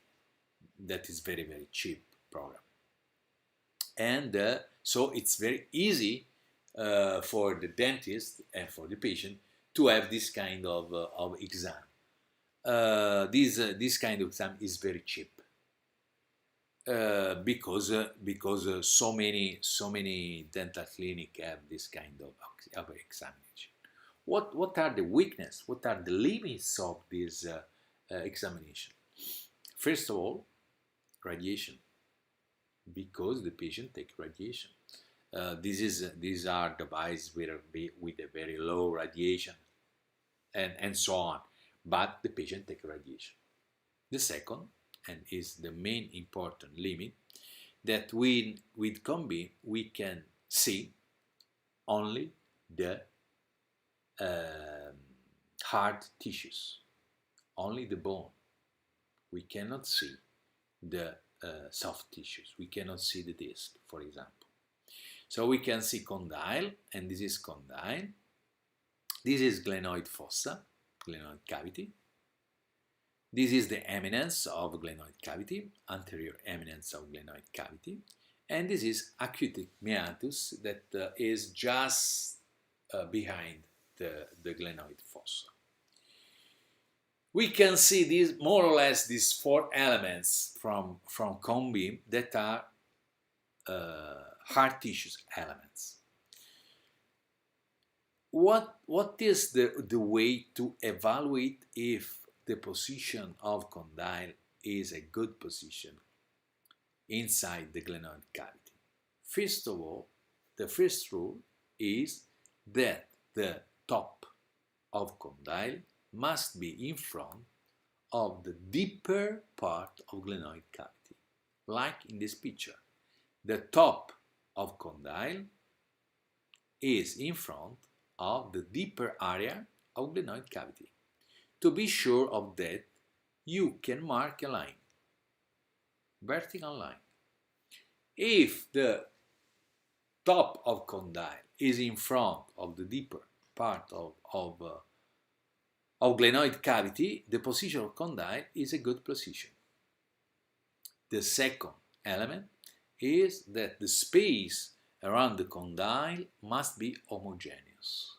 [SPEAKER 1] that is very cheap program. And so it's very easy for the dentist and for the patient to have this kind of exam. This kind of exam is very cheap because so many dental clinics have this kind of examination. What are the weaknesses? What are the limits of this examination? First of all, radiation, because the patient takes radiation. These are devices with a very low radiation and so on, but the patient takes radiation. The second, and is the main important limit, that with COM-beam we can see only the hard tissues, only the bone. We cannot see the soft tissues. We cannot see the disc, for example. So we can see condyle, and this is condyle. This is glenoid fossa, glenoid cavity. This is the eminence of glenoid cavity, anterior eminence of glenoid cavity. And this is acutic meatus that is just behind the glenoid fossa. We can see these, more or less, these four elements from COM-beam that are hard tissues elements. What is the way to evaluate if the position of condyle is a good position inside the glenoid cavity? First of all, the first rule is that the top of condyle must be in front of the deeper part of glenoid cavity, like in this picture. The top of condyle is in front of the deeper area of glenoid cavity. To be sure of that, you can mark a line, vertical line. If the top of condyle is in front of the deeper part of glenoid cavity, the position of condyle is a good position. The second element is that the space around the condyle must be homogeneous.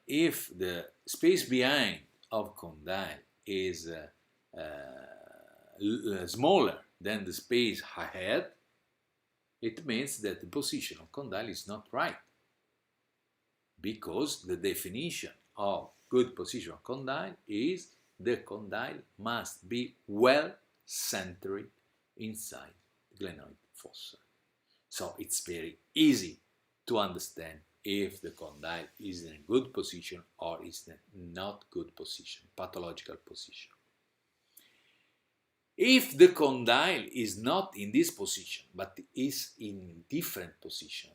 [SPEAKER 1] If the space behind of condyle is smaller than the space ahead, it means that the position of condyle is not right, because the definition of good position of condyle is the condyle must be well centered inside the glenoid fossa. So it's very easy to understand if the condyle is in a good position or is not good position, pathological position. If the condyle is not in this position, but is in different position,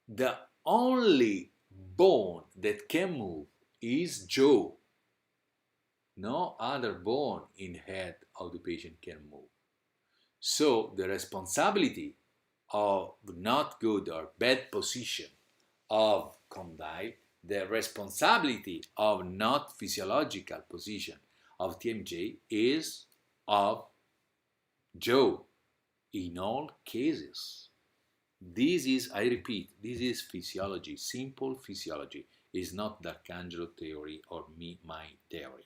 [SPEAKER 1] the only bone that can move is jaw. No other bone in head of the patient can move. So the responsibility of not good or bad position of condyle the responsibility of not physiological position of TMJ is of jaw in all cases. This is, I repeat, this is physiology, simple physiology. It's not D'Arcangelo theory or my theory.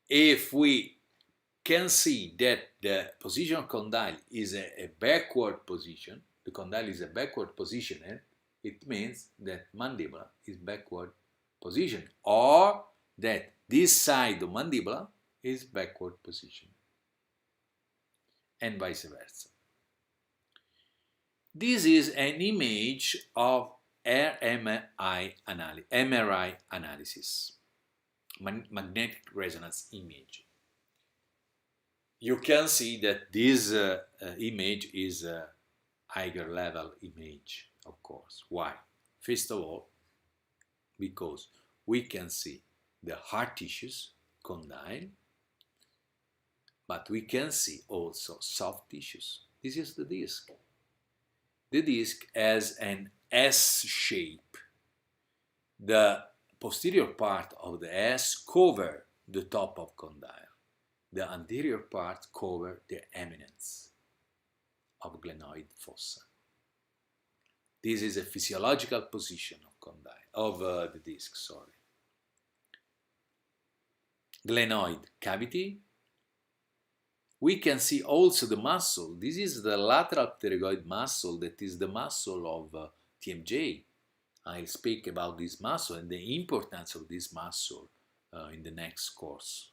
[SPEAKER 1] If we can see that the position of condyle is a backward position, the condyle is a backward position, it means that mandibular is backward position, or that this side of mandibular is backward position, and vice versa. This is an image of MRI analysis, magnetic resonance image. You can see that this image is a higher level image, of course. Why? First of all, because we can see the hard tissues, condyle, but we can see also soft tissues. This is the disc. The disc has an S shape. The posterior part of the S covers the top of condyle. The anterior part covers the eminence of glenoid fossa. This is a physiological position of condyle, of the disc, sorry. Glenoid cavity. We can see also the muscle. This is the lateral pterygoid muscle, that is the muscle of TMJ. I'll speak about this muscle and the importance of this muscle in the next course.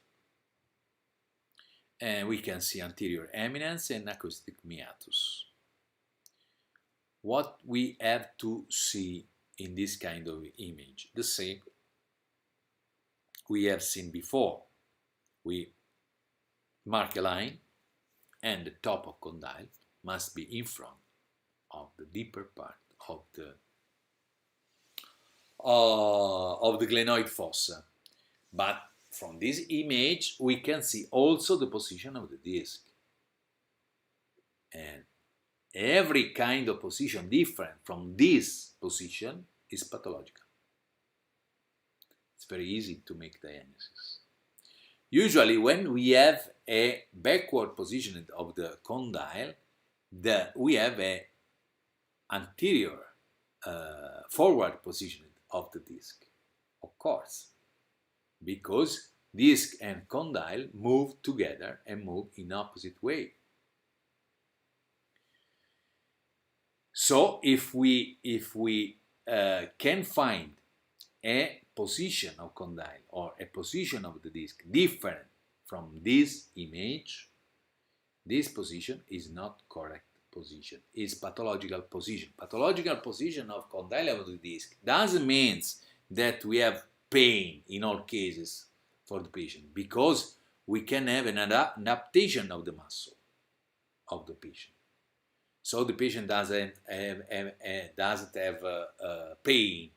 [SPEAKER 1] And we can see anterior eminence and acoustic meatus. What we have to see in this kind of image? The same we have seen before. We mark a line, and the top of condyle must be in front of the deeper part of the glenoid fossa. But from this image, we can see also the position of the disc. And every kind of position different from this position is pathological. It's very easy to make diagnosis. Usually when we have a backward position of the condyle, we have a anterior forward position of the disc, of course, because disc and condyle move together and move in opposite way. So if we can find a position of condyle or a position of the disc different from this image, this position is not correct position, is pathological position. Pathological position of condyle of the disc doesn't mean that we have pain in all cases for the patient, because we can have an adaptation of the muscle of the patient. So the patient doesn't have pain.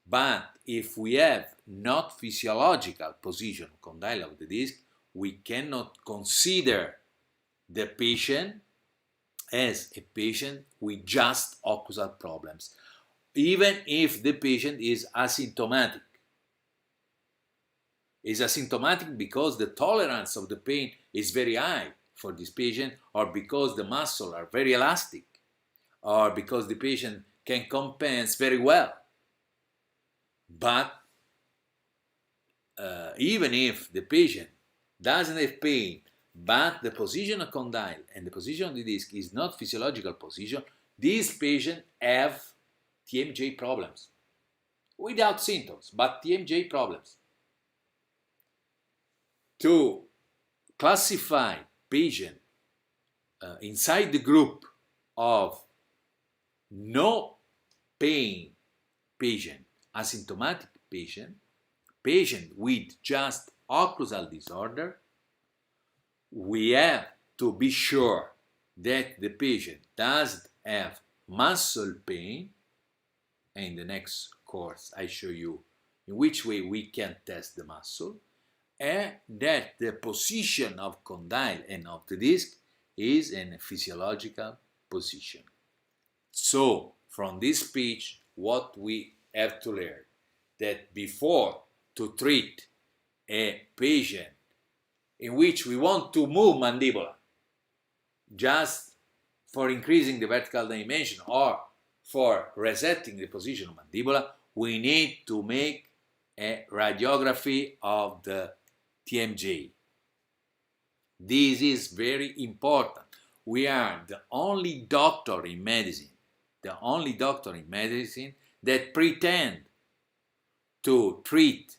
[SPEAKER 1] But if we have not physiological position of condyle of the disc, we cannot consider the patient as a patient with just occlusal problems, even if the patient is asymptomatic. Is asymptomatic because the tolerance of the pain is very high for this patient, or because the muscles are very elastic, or because the patient can compensate very well. But even if the patient doesn't have pain, but the position of condyle and the position of the disc is not physiological position, these patients have TMJ problems without symptoms, but TMJ problems. To classify patient inside the group of no pain patient, asymptomatic patient, patient with just occlusal disorder, we have to be sure that the patient doesn't have muscle pain. And in the next course I show you in which way we can test the muscle, and that the position of condyle and of the disc is in a physiological position. So from this speech what we have to learn, that before to treat a patient in which we want to move mandibular just for increasing the vertical dimension or for resetting the position of mandibular, we need to make a radiography of the TMJ. This is very important. We are the only doctor in medicine that pretend to treat,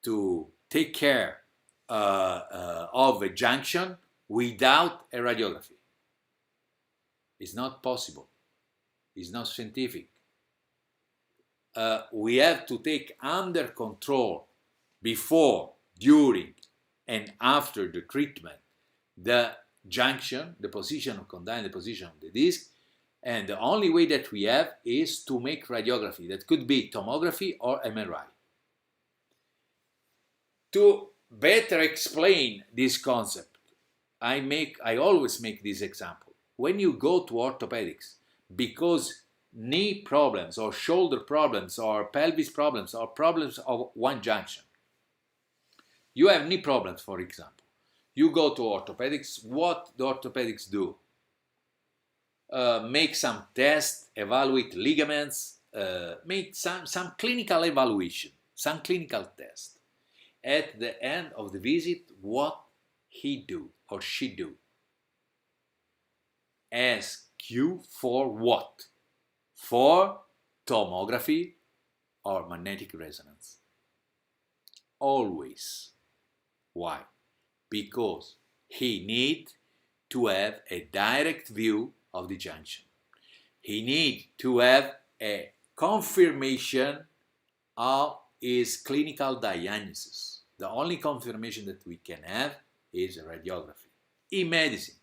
[SPEAKER 1] to take care of a junction without a radiography. It's not possible. It's not scientific. We have to take under control before, during, and after the treatment the junction, the position of condyle, the position of the disc, and the only way that we have is to make radiography. That could be tomography or MRI. To better explain this concept, I always make this example. When you go to orthopedics, because knee problems or shoulder problems or pelvis problems or problems of one junction, you have knee problems, for example. You go to orthopedics, what the orthopedics do? Make some tests, evaluate ligaments, make some clinical evaluation, some clinical test. At the end of the visit, what he do or she do? Ask you for what? For tomography or magnetic resonance. Always. Why? Because he needs to have a direct view of the junction. He needs to have a confirmation of his clinical diagnosis. The only confirmation that we can have is a radiography. In medicine,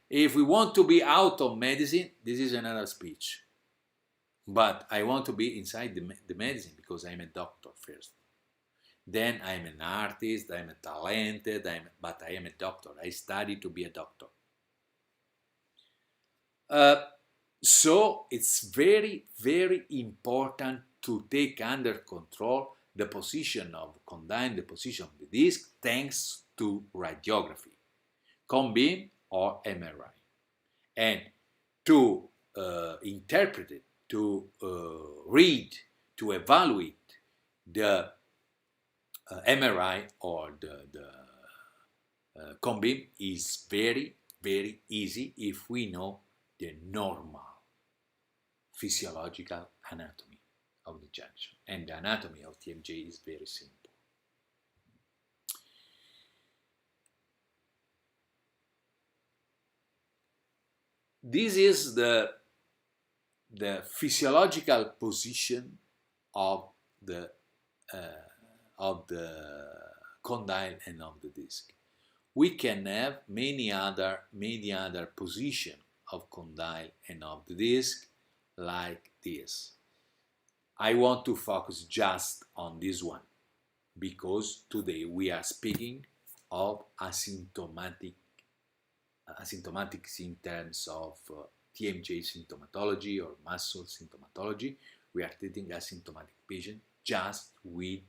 [SPEAKER 1] if we want to be out of medicine, this is another speech. But I want to be inside the medicine because I'm a doctor first. Then I'm an artist, I'm a talented, but I am a doctor. I studied to be a doctor. So it's very, very important to take under control the position of the condyle, the position of the disc, thanks to radiography, cone beam or MRI. And to interpret it, to read, to evaluate the MRI or the cone beam is very, very easy if we know the normal physiological anatomy of the junction. And the anatomy of TMJ is very simple. This is the physiological position of the condyle and of the disc. We can have many other position of condyle and of the disc like this. I want to focus just on this one because today we are speaking of asymptomatics in terms of TMJ symptomatology or muscle symptomatology. We are treating asymptomatic patient just with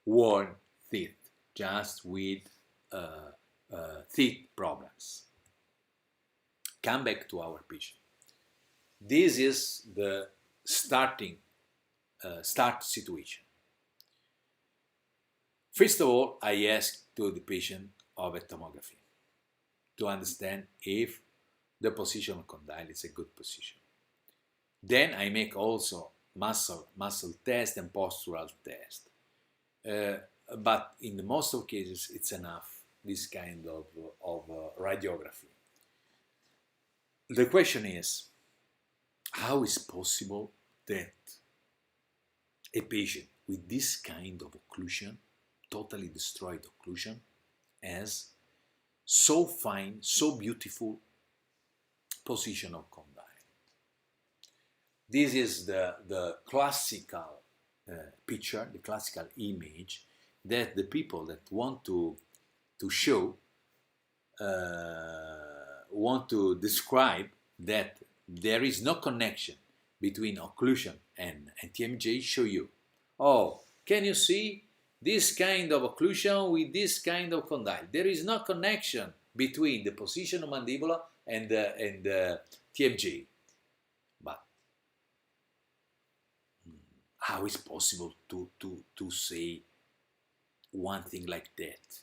[SPEAKER 1] worn teeth, just with teeth problems. Come back to our patient. This is the start situation. First of all, I ask to the patient of a tomography to understand if the position of condyle is a good position. Then I make also muscle test and postural test. But in the most of cases, it's enough, this kind of radiography. The question is, how is possible that a patient with this kind of occlusion, totally destroyed occlusion, has so fine, so beautiful position of condyle? This is the classical picture, the classical image that the people that want to show, want to describe that there is no connection between occlusion and TMJ show you. Oh, can you see this kind of occlusion with this kind of condyle? There is no connection between the position of mandibular and the TMJ. But how is possible to say one thing like that?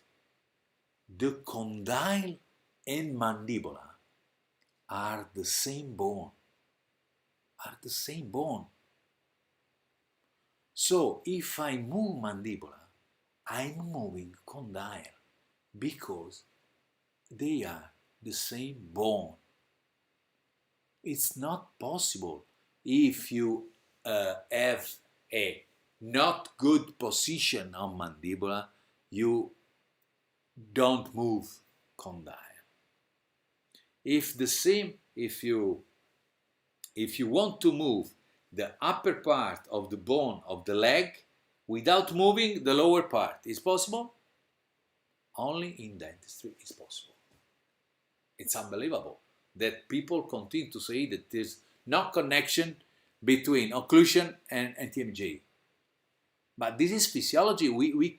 [SPEAKER 1] The condyle and mandibular are the same bone. So if I move mandibular, I'm moving condyle because they are the same bone. It's not possible if you have a not good position on mandibular, you don't move condyle. If you want to move the upper part of the bone of the leg without moving the lower part, is possible? Only in dentistry is possible. It's unbelievable that people continue to say that there's no connection between occlusion and TMJ. But this is physiology. We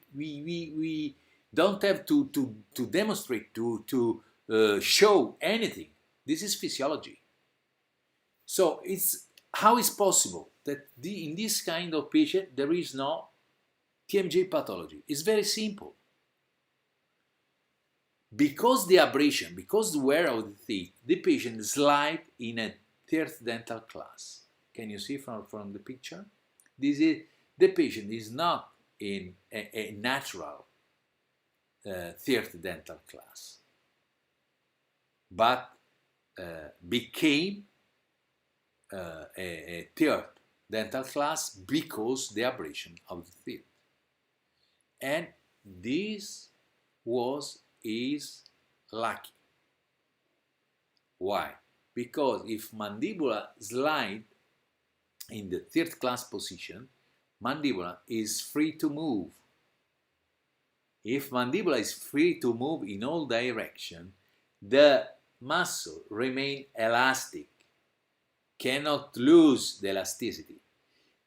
[SPEAKER 1] don't have to demonstrate, to show anything. This is physiology. So how is possible that in this kind of patient there is no TMJ pathology? It's very simple. Because the abrasion, because the wear of the teeth, the patient slide in a third dental class. Can you see from the picture? The patient is not in a natural third dental class, but became a third dental class because the abrasion of the teeth. And this is lucky. Why? Because if mandibular slide in the third class position, mandibular is free to move. If mandibular is free to move in all directions, the muscle remain elastic, cannot lose the elasticity.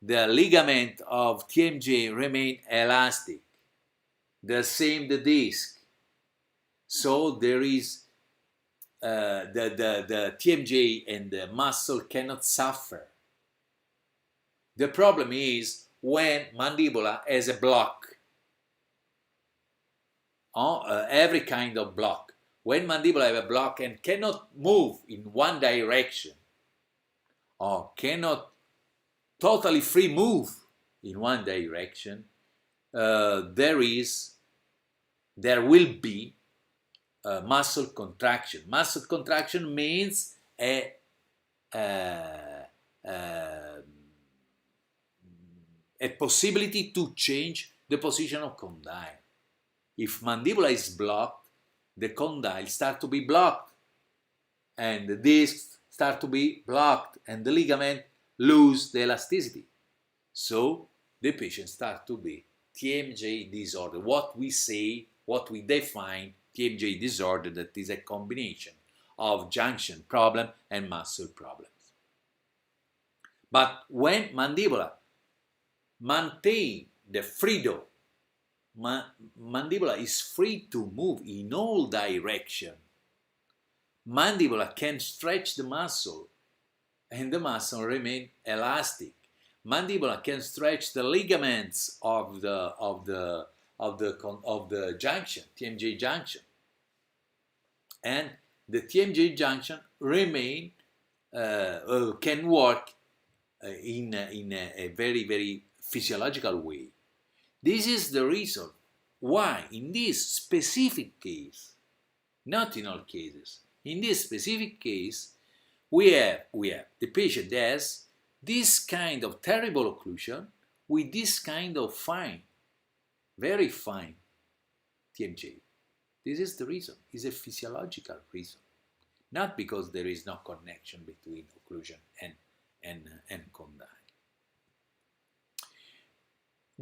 [SPEAKER 1] The ligament of TMJ remain elastic. The same the disc. So there is the TMJ and the muscle cannot suffer. The problem is when mandibular has a block, every kind of block. When mandibular have a block and cannot move in one direction, or cannot totally free move in one direction, there will be muscle contraction. Muscle contraction means a possibility to change the position of condyle. If mandibular is blocked, the condyle start to be blocked, and the discs start to be blocked, and the ligament lose the elasticity. So the patient start to be TMJ disorder. What we define TMJ disorder, that is a combination of junction problem and muscle problems. But when mandibular maintain the freedom, mandibular is free to move in all directions. Mandibular can stretch the muscle, and the muscle remain elastic. Mandibular can stretch the ligaments of the junction, TMJ junction, and the TMJ junction remain can work in a very, very physiological way. This is the reason why in this specific case, not in all cases, in this specific case, we have the patient has this kind of terrible occlusion with this kind of fine, very fine TMJ. This is the reason. It's a physiological reason, not because there is no connection between occlusion and condyle.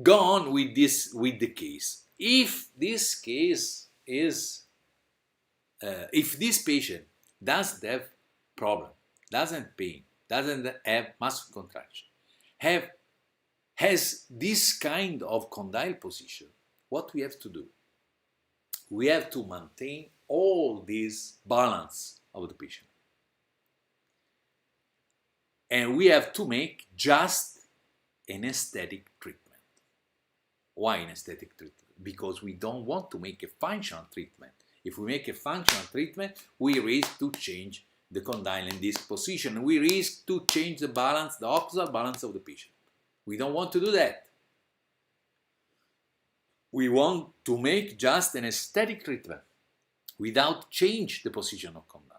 [SPEAKER 1] Go on with the case. If this case is, if this patient doesn't have problem, doesn't pain, doesn't have muscle contraction, has this kind of condyle position, what we have to do? We have to maintain all this balance of the patient. And we have to make just an aesthetic treatment. Why an aesthetic treatment? Because we don't want to make a functional treatment. If we make a functional treatment, we risk to change the condyle in this position. We risk to change the balance, the occlusal balance of the patient. We don't want to do that. We want to make just an aesthetic treatment without change the position of condyle.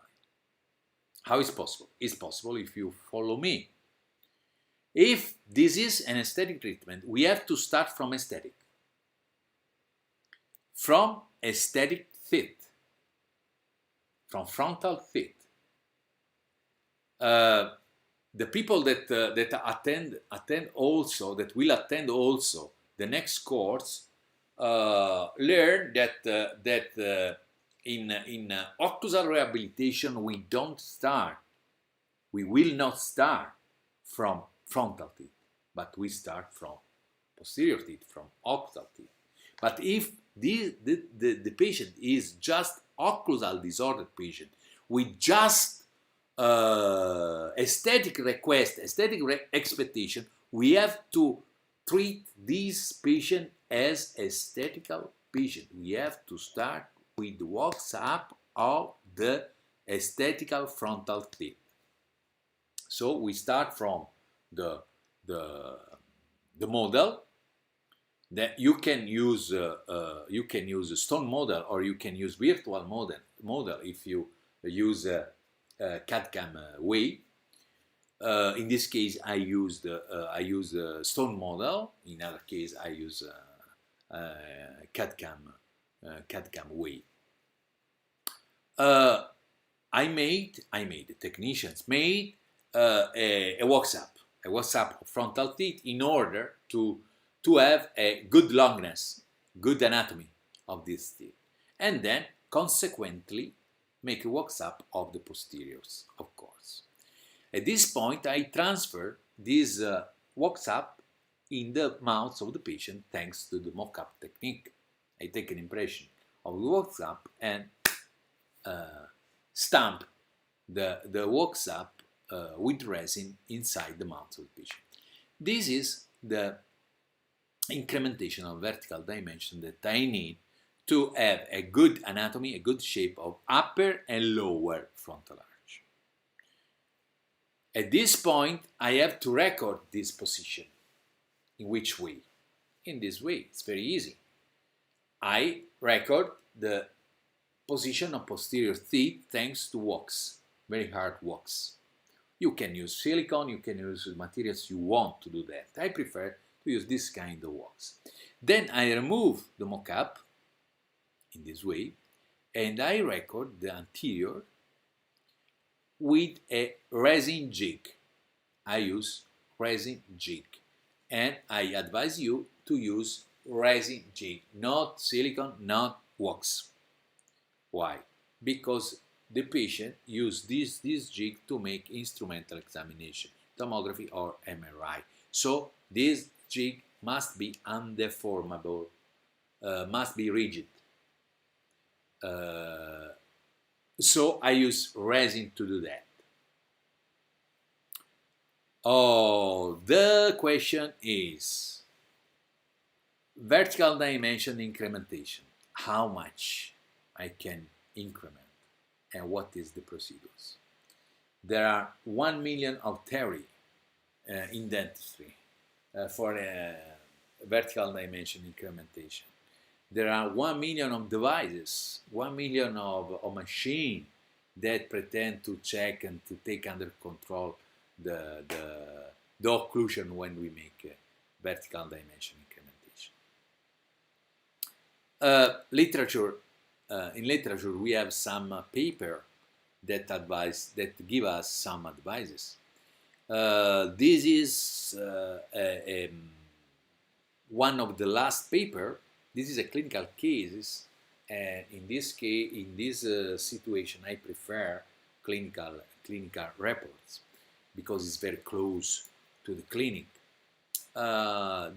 [SPEAKER 1] How is possible? It's possible if you follow me. If this is an aesthetic treatment, we have to start from aesthetic. From aesthetic teeth. From frontal teeth. The people that will attend also the next course learn that in occlusal rehabilitation we will not start from frontal teeth, but we start from posterior teeth, from occlusal teeth. But if the patient is just occlusal disordered patient with just aesthetic request, expectation, we have to treat this patient as aesthetical patient. We have to start with the wax up of the aesthetical frontal teeth. So we start from the model that you can use a stone model, or you can use virtual model if you use CAD/CAM way. In this case, I use the stone model. In other case, I use CAD/CAM way. The technicians made a wax up of frontal teeth in order to have a good longness, good anatomy of this teeth, and then consequently make a wax up of the posteriors, of course. At this point, I transfer this wax up in the mouth of the patient thanks to the mock-up technique. I take an impression of the wax up and stamp the wax up with resin inside the mouth of the patient. This is the incrementation of vertical dimension that I need to have a good anatomy, a good shape of upper and lower frontal arch. At this point, I have to record this position. In which way? In this way. It's very easy. I record the position of posterior teeth thanks to wax, very hard wax. You can use silicone, you can use materials you want to do that. I prefer to use this kind of wax. Then I remove the mock-up in this way, and I record the anterior with a resin jig. I use resin jig, and I advise you to use resin jig, not silicone, not wax. Why? Because the patient uses this jig to make instrumental examination, tomography or MRI. So this jig must be undeformable, must be rigid. So I use resin to do that. Oh, the question is vertical dimension incrementation. How much I can increment and what is the procedures? There are 1 million of theory in dentistry for vertical dimension incrementation. There are 1 million of devices, 1 million of machines that pretend to check and to take under control the occlusion when we make vertical dimension incrementation. In literature, we have some paper that give us some advices. This is one of the last paper. This is a clinical case. In this case, in this situation, I prefer clinical reports. because it's very close to the clinic.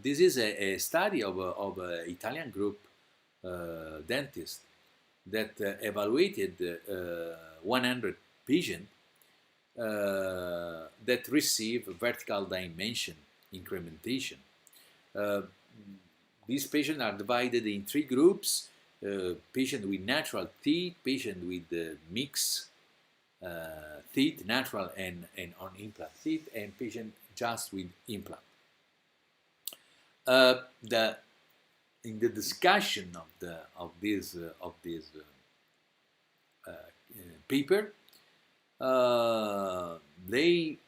[SPEAKER 1] This is a study of an Italian group dentist that evaluated 100 patients that receive vertical dimension incrementation. These patients are divided in 3 groups: patient with natural teeth, patient with mixed teeth, natural and on implant teeth, and patient just with implant. In the discussion of this paper, they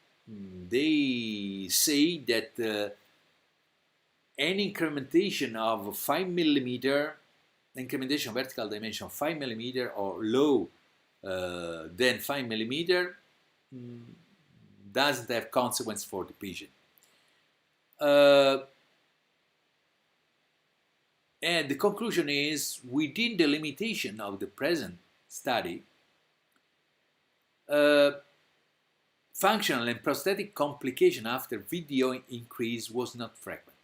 [SPEAKER 1] say that any incrementation of 5 millimeter, incrementation vertical dimension of 5 millimeter or low than 5 millimeter doesn't have consequence for the patient. And the conclusion is, within the limitation of the present study, functional and prosthetic complication after VDO increase was not frequent.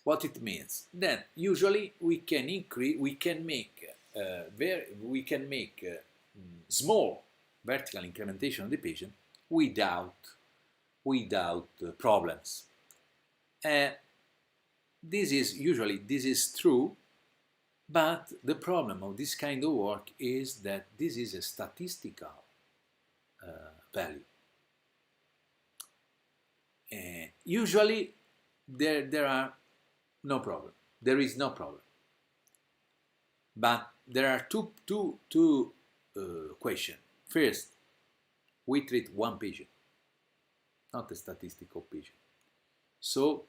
[SPEAKER 1] What it means? That usually we can make small vertical incrementation of the patient without problems. This is true, but the problem of this kind of work is that this is a statistical value. Usually there are no problem. There is no problem. But there are two questions. First, we treat one patient, not a statistical patient. So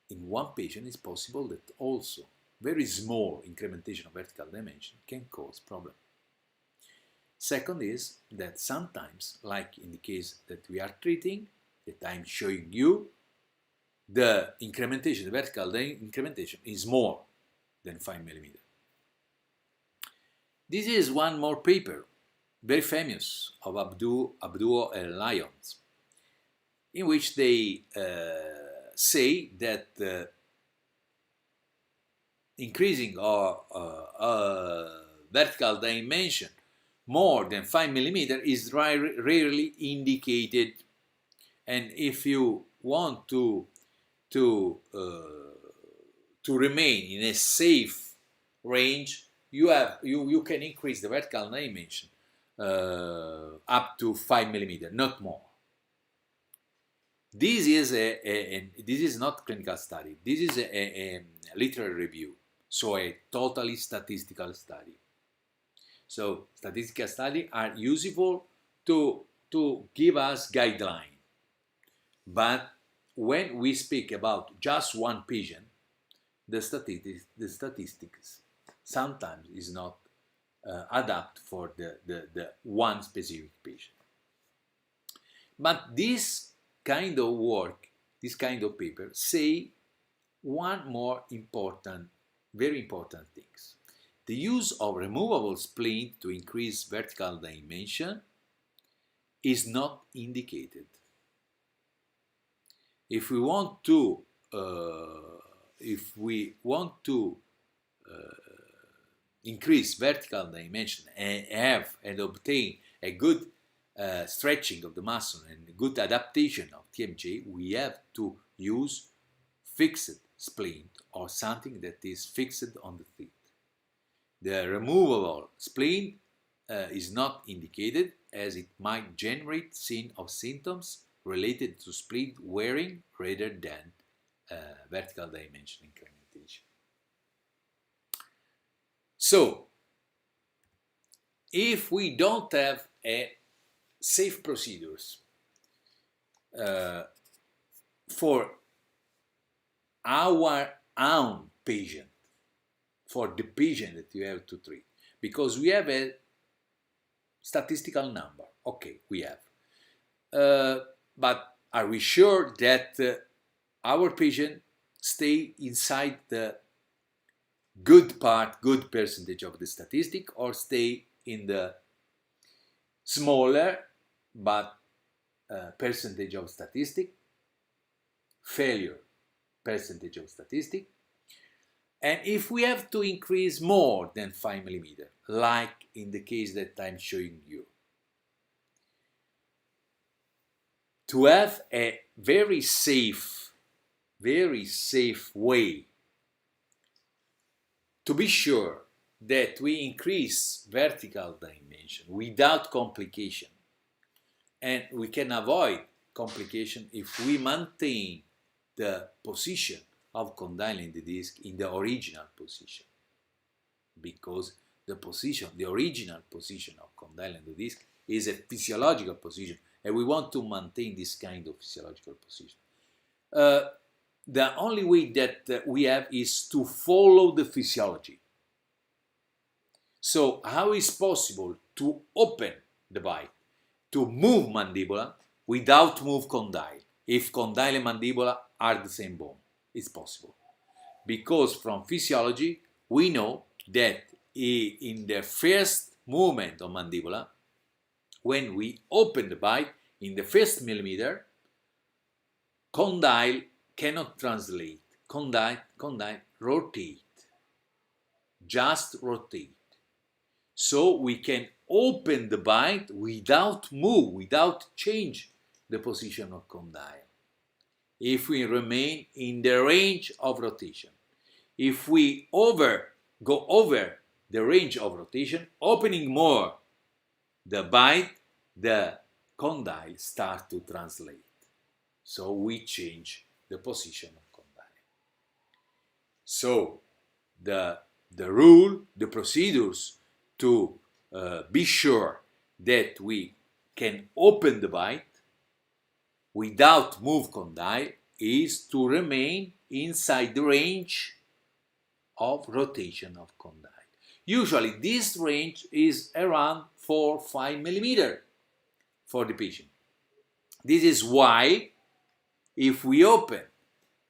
[SPEAKER 1] in one patient, it's possible that also very small incrementation of vertical dimension can cause problem. Second is that sometimes, like in the case that we are treating, that I'm showing you, the incrementation, the vertical incrementation is more than 5 millimeter. This is one more paper, very famous, of Abduo and Lyons, in which they say that increasing our vertical dimension more than 5 millimeter is rarely indicated, and if you want to remain in a safe range, you can increase the vertical dimension up to 5 millimeter, not more. This is this is not clinical study. This is a literary review, so a totally statistical study. So statistical studies are useful to give us guideline, but when we speak about just one patient, the statistics sometimes is not adapt for the one specific patient. But this kind of work, this kind of paper, say one more important, very important things. The use of removable spleen to increase vertical dimension is not indicated. If we want to increase vertical dimension and obtain a good stretching of the muscle and a good adaptation of TMJ, we have to use fixed spleen or something that is fixed on the teeth. The removable spleen is not indicated, as it might generate symptoms related to spleen wearing rather than vertical dimension incrementation. So, if we don't have a safe procedures for our own patient, for the patient that you have to treat, because we have a statistical number. Okay, we have. But are we sure that our patient stay inside the good percentage of the statistic, or stay in the smaller but percentage of statistic, failure percentage of statistic. And if we have to increase more than 5 millimeter, like in the case that I'm showing you, to have a very safe way to be sure that we increase vertical dimension without complication, and we can avoid complication if we maintain the position of condyle in the disc in the original position, because the original position of condyle in the disc is a physiological position, and we want to maintain this kind of physiological position. The only way that we have is to follow the physiology. So how is possible to open the bite, to move mandibula without move condyle? If condyle and mandibula are the same bone, it's possible. Because from physiology, we know that in the first movement of mandibula, when we open the bite in the first millimeter, condyle cannot translate. Condyle rotate, just rotate. So we can open the bite without move, without change the position of condyle, if we remain in the range of rotation. If we go over the range of rotation, opening more the bite, the condyle start to translate. So we change the position of condyle. So the rule, the procedures to be sure that we can open the bite without move condyle is to remain inside the range of rotation of condyle. Usually this range is around 4-5 millimeter for the patient. This is why if we open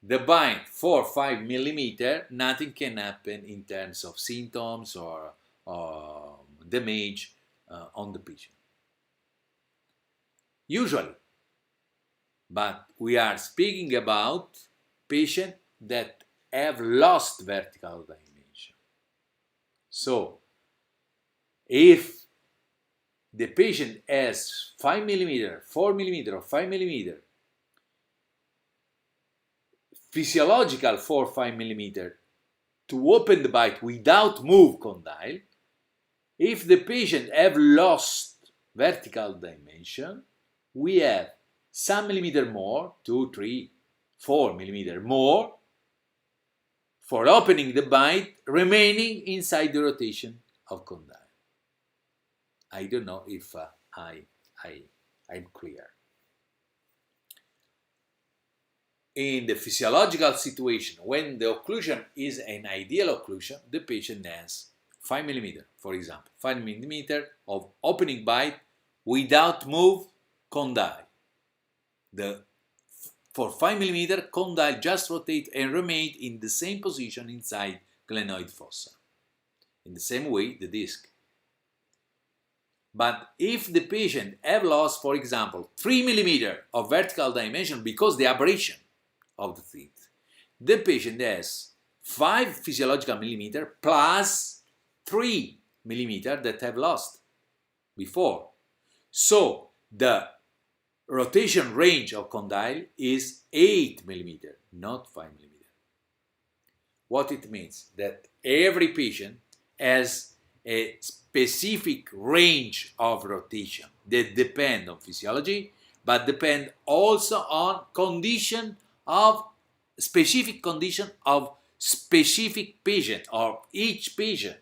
[SPEAKER 1] the bite 4-5 millimeter, nothing can happen in terms of symptoms or damage on the patient. Usually. But we are speaking about patients that have lost vertical dimension. So, if the patient has 5 millimeter, 4 millimeter, or 5 millimeter, physiological 4-5 millimeter, to open the bite without move condyle, if the patient have lost vertical dimension, we have some millimeter more, 2, 3, 4 millimeter more, for opening the bite, remaining inside the rotation of condyle. I don't know if I'm clear. In the physiological situation, when the occlusion is an ideal occlusion, the patient has 5 millimeter, for example, 5 millimeter of opening bite without move condyle. For 5 millimeter, condyle just rotate and remain in the same position inside glenoid fossa. In the same way, the disc. But if the patient have lost, for example, 3 millimeter of vertical dimension because the abrasion of the teeth, the patient has 5 physiological millimeter plus 3 millimeter that have lost before. So the rotation range of condyle is 8 millimeter, not 5 millimeter. What it means? That every patient has a specific range of rotation that depend on physiology, but depend also on specific condition of specific patient or each patient.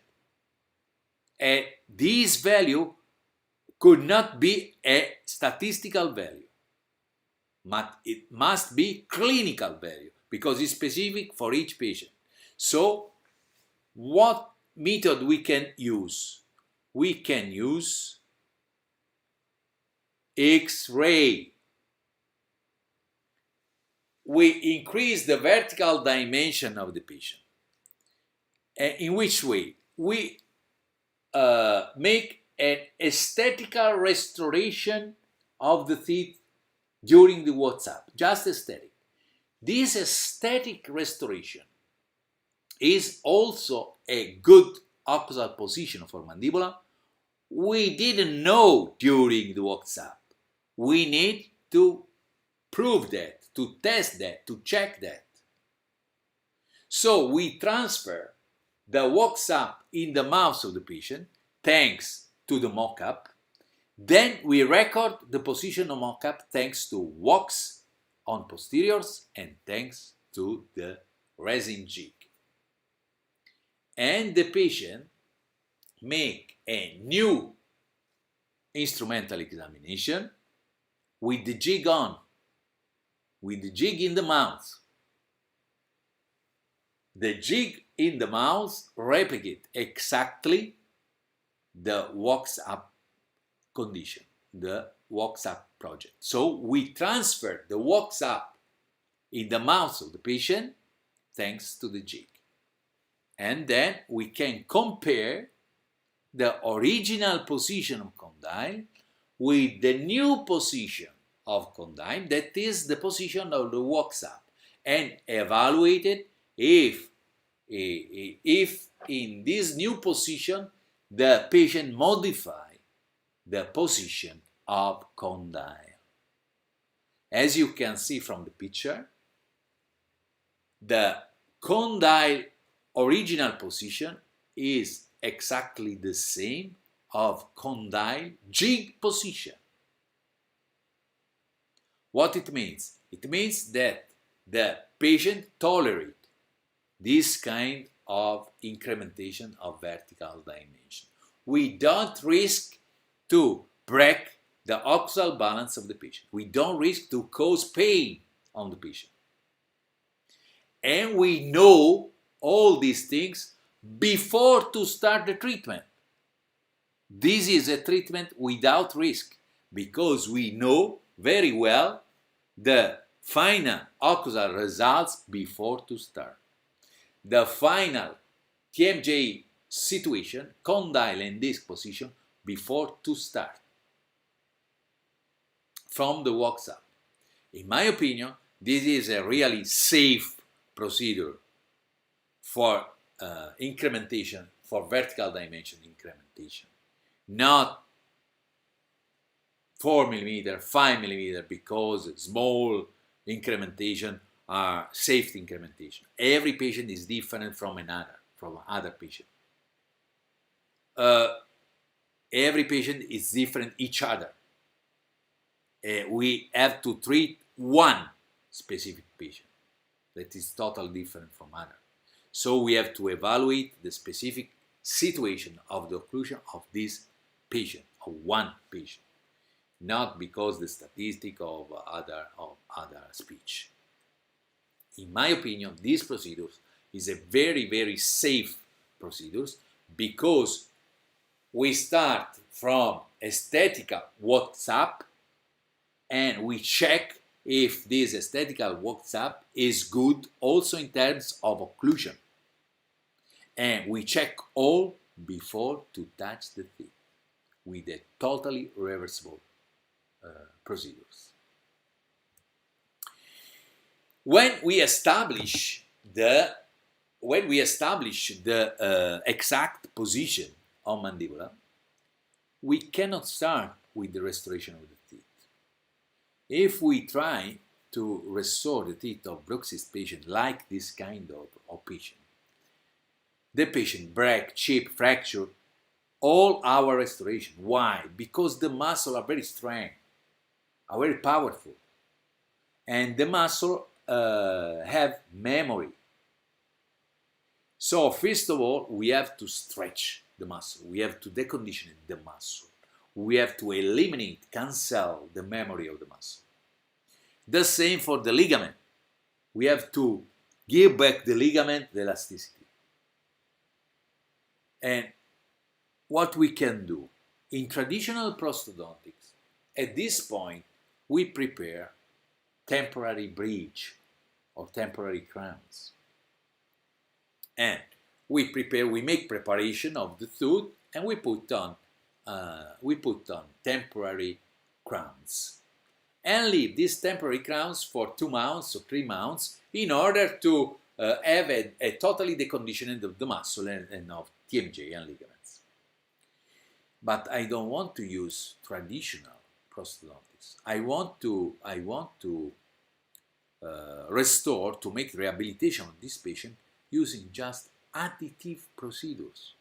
[SPEAKER 1] And this value could not be a statistical value, but it must be clinical value because it's specific for each patient. So what method we can use? We can use X-ray. We increase the vertical dimension of the patient. In which way? We make an aesthetical restoration of the teeth during the WhatsApp, just aesthetic. This aesthetic restoration is also a good occlusal position for mandibular. We didn't know during the WhatsApp. We need to prove that, to test that, to check that. So we transfer the WhatsApp in the mouth of the patient thanks to the mock-up. Then we record the position of mock-up thanks to wax on posteriors and thanks to the resin jig. And the patient make a new instrumental examination with the jig on, with the jig in the mouth. The jig in the mouth replicate exactly the wax-up condition, the wax-up project. So we transfer the wax-up in the mouth of the patient thanks to the jig. And then we can compare the original position of condyle with the new position of condyle, that is the position of the wax-up, and evaluate it if in this new position the patient modify the position of condyle. As you can see from the picture, the condyle original position is exactly the same of condyle jig position. What it means? It means that the patient tolerates this kind of incrementation of vertical dimension. We don't risk to break the occlusal balance of the patient. We don't risk to cause pain on the patient. And we know all these things before to start the treatment. This is a treatment without risk because we know very well the final occlusal results before to start. The final TMJ situation, condyle and disc position before to start from the wax-up. In my opinion, this is a really safe procedure for incrementation, for vertical dimension incrementation. Not 4 mm, 5 mm, because small incrementation are safety incrementation. Every patient is different from other patient. Every patient is different each other. We have to treat one specific patient that is totally different from other. So we have to evaluate the specific situation of the occlusion of this patient, of one patient, not because the statistic of other speech. In my opinion, this procedure is a very, very safe procedure because we start from aesthetical wax-up and we check if this aesthetical wax-up is good also in terms of occlusion. And we check all before to touch the teeth with a totally reversible procedures. When we establish the exact position of mandibular, we cannot start with the restoration of the teeth. If we try to restore the teeth of bruxist patient like this kind of patient, the patient break, chip, fracture, all our restoration. Why? Because the muscles are very strong, are very powerful, and the muscle have memory. So first of all, we have to stretch the muscle. We have to decondition the muscle. We have to eliminate, cancel the memory of the muscle. The same for the ligament. We have to give back the ligament the elasticity. And what we can do in traditional prosthodontics, at this point, we prepare temporary bridge or temporary crowns. And we make preparation of the tooth, and we put on temporary crowns and leave these temporary crowns for 2 months or 3 months in order to have a totally deconditioning of the muscle and of TMJ and ligaments. But I don't want to use traditional prosthodontics. I want to restore, to make rehabilitation of this patient using just additive procedures.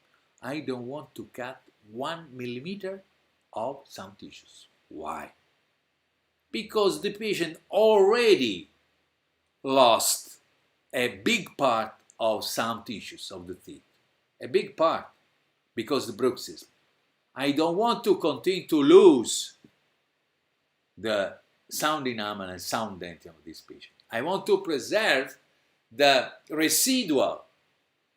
[SPEAKER 1] I don't want to cut 1 millimeter of some tissues. Why? Because the patient already lost a big part of some tissues of the teeth. A big part, because of the bruxism. I don't want to continue to lose the sound enamel and sound dentium of this patient. I want to preserve the residual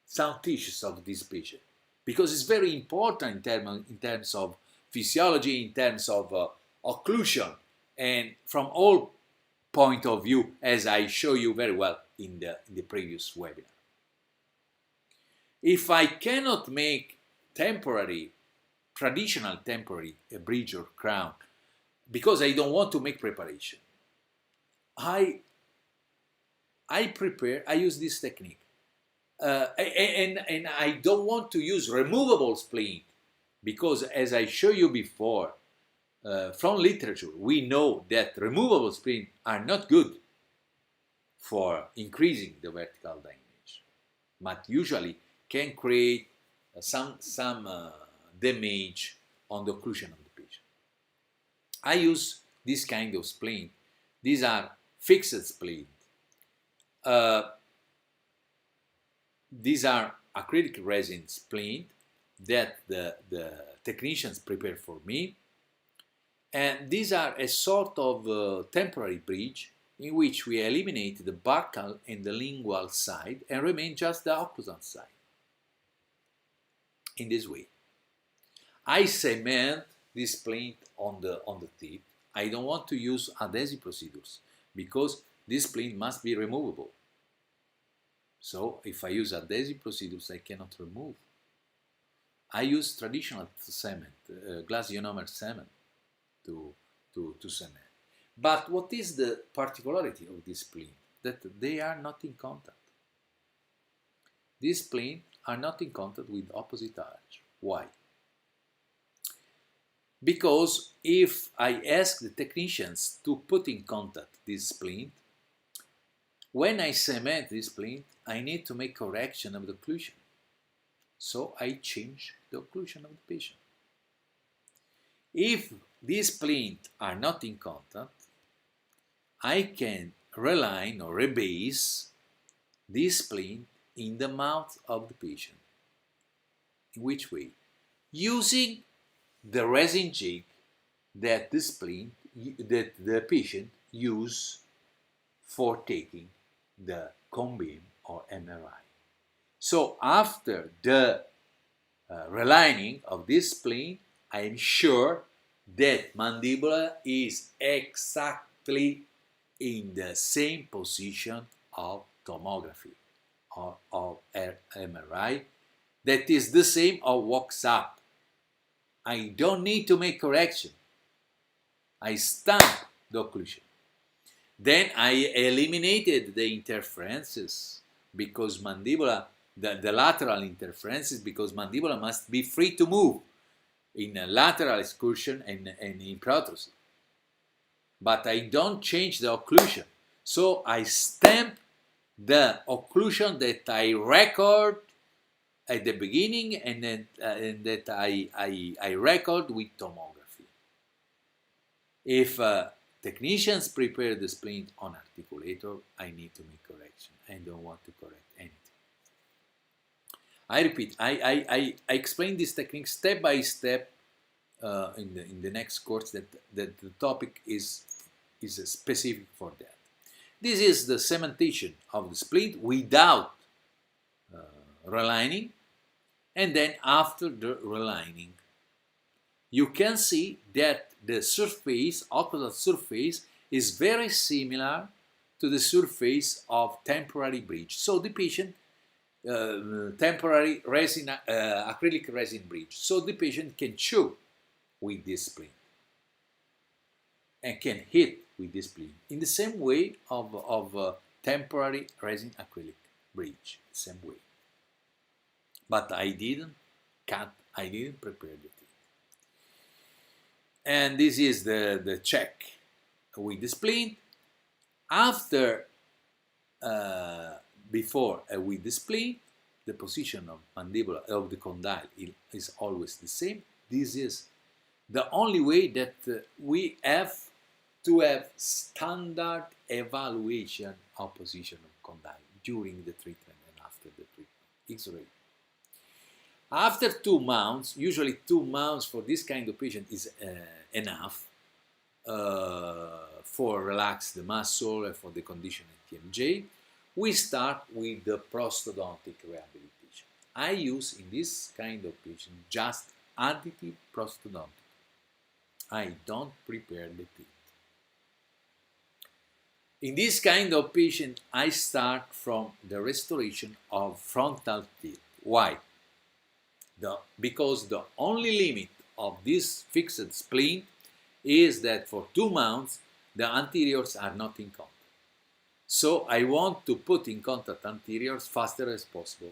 [SPEAKER 1] sound tissues of this patient, because it's very important in terms of physiology, in terms of occlusion, and from all point of view, as I show you very well in the previous webinar. If I cannot make traditional temporary bridge or crown, because I don't want to make preparation, I use this technique. And I don't want to use removable splint, because as I showed you before, from literature, we know that removable splint are not good for increasing the vertical damage, but usually can create some damage on the occlusion of the patient. I use this kind of splint. These are fixed splint. These are acrylic resin splint that the technicians prepare for me. And these are a sort of temporary bridge in which we eliminate the buccal and the lingual side and remain just the occlusal side. In this way, I cement this splint on the teeth. I don't want to use adhesive procedures because this splint must be removable. So if I use adhesive procedures, I cannot remove. I use traditional cement, glass ionomer cement to cement. But what is the particularity of this splint? That they are not in contact. These splints are not in contact with opposite arch. Why? Because if I ask the technicians to put in contact this splint, when I cement this splint, I need to make correction of the occlusion. So I change the occlusion of the patient. If these splints are not in contact, I can reline or rebase this splint in the mouth of the patient. In which way? Using the resin jig that the patient use for taking the cone beam or MRI. So after the relining of this splint, I am sure that mandibular is exactly in the same position of tomography or of MRI, that is the same or walks up. I don't need to make correction. I stamp the occlusion. Then I eliminated the interferences because mandibular, the lateral interferences, because mandibular must be free to move in a lateral excursion and in protrusion. But I don't change the occlusion. So I stamp the occlusion that I record at the beginning and that I record with tomography. If technicians prepare the splint on articulator, I need to make correction. I don't want to correct anything. I repeat, I explain this technique step by step in the next course, that the topic is specific for that. This is the cementation of the splint without relining, and then after the relining, you can see that the surface, occlusal surface, is very similar to the surface of temporary bridge. So the patient, temporary resin, acrylic resin bridge. So the patient can chew with this splint. and can hit with this spleen in the same way of temporary resin acrylic bridge, same way. But I didn't prepare the teeth. And this is the check with the spleen. After, before with the spleen, the position of mandibular of the condyle is always the same. This is the only way that we have to have standard evaluation of position of condyle during the treatment and after the treatment. X-ray. After 2 months, usually 2 months for this kind of patient is enough for relax the muscle and for the condition at TMJ. We start with the prosthodontic rehabilitation. I use in this kind of patient just additive prosthodontic. I don't prepare the teeth. In this kind of patient, I start from the restoration of frontal teeth. Why? Because the only limit of this fixed spleen is that for 2 months the anteriors are not in contact. So I want to put in contact anteriors faster as possible.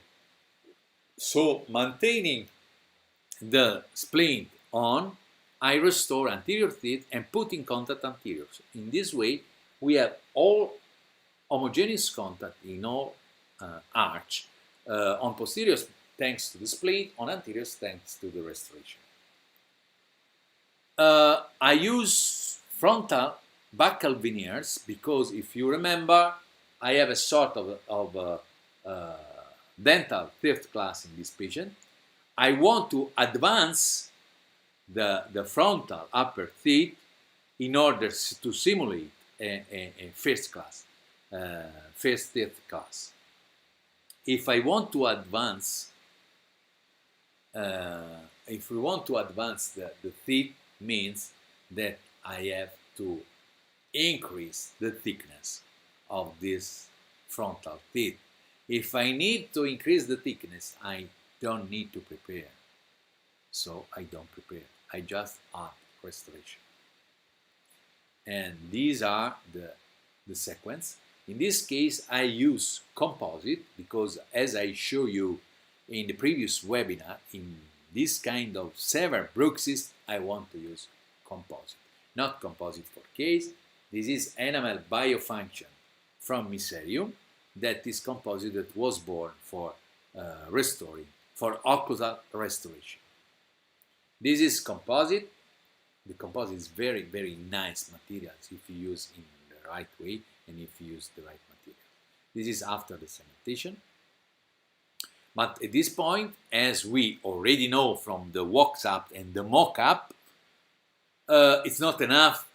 [SPEAKER 1] So maintaining the spleen on, I restore anterior teeth and put in contact anteriors. In this way, we have all homogeneous contact in all arch on posteriors thanks to the spleen, on anteriors thanks to the restoration. I use frontal buccal veneers because if you remember, I have a sort of dental 3rd class in this patient. I want to advance the frontal upper teeth in order to simulate a 1st class, 1st class. If I want to advance, if we want to advance the teeth, means that I have to increase the thickness of this frontal teeth. If I need to increase the thickness, I don't need to prepare. So I don't prepare. I just add restoration. And these are the sequence. In this case, I use composite because, as I show you in the previous webinar, in this kind of severe bruxism, I want to use composite. Not composite for case. This is enamel biofunction from Miserium. That is composite that was born for restoring, for occlusal restoration. This is composite. The composite is very, very nice materials if you use in the right way and if you use the right material. This is after the cementation. But at this point, as we already know from the wax-up and the mock-up, it's not enough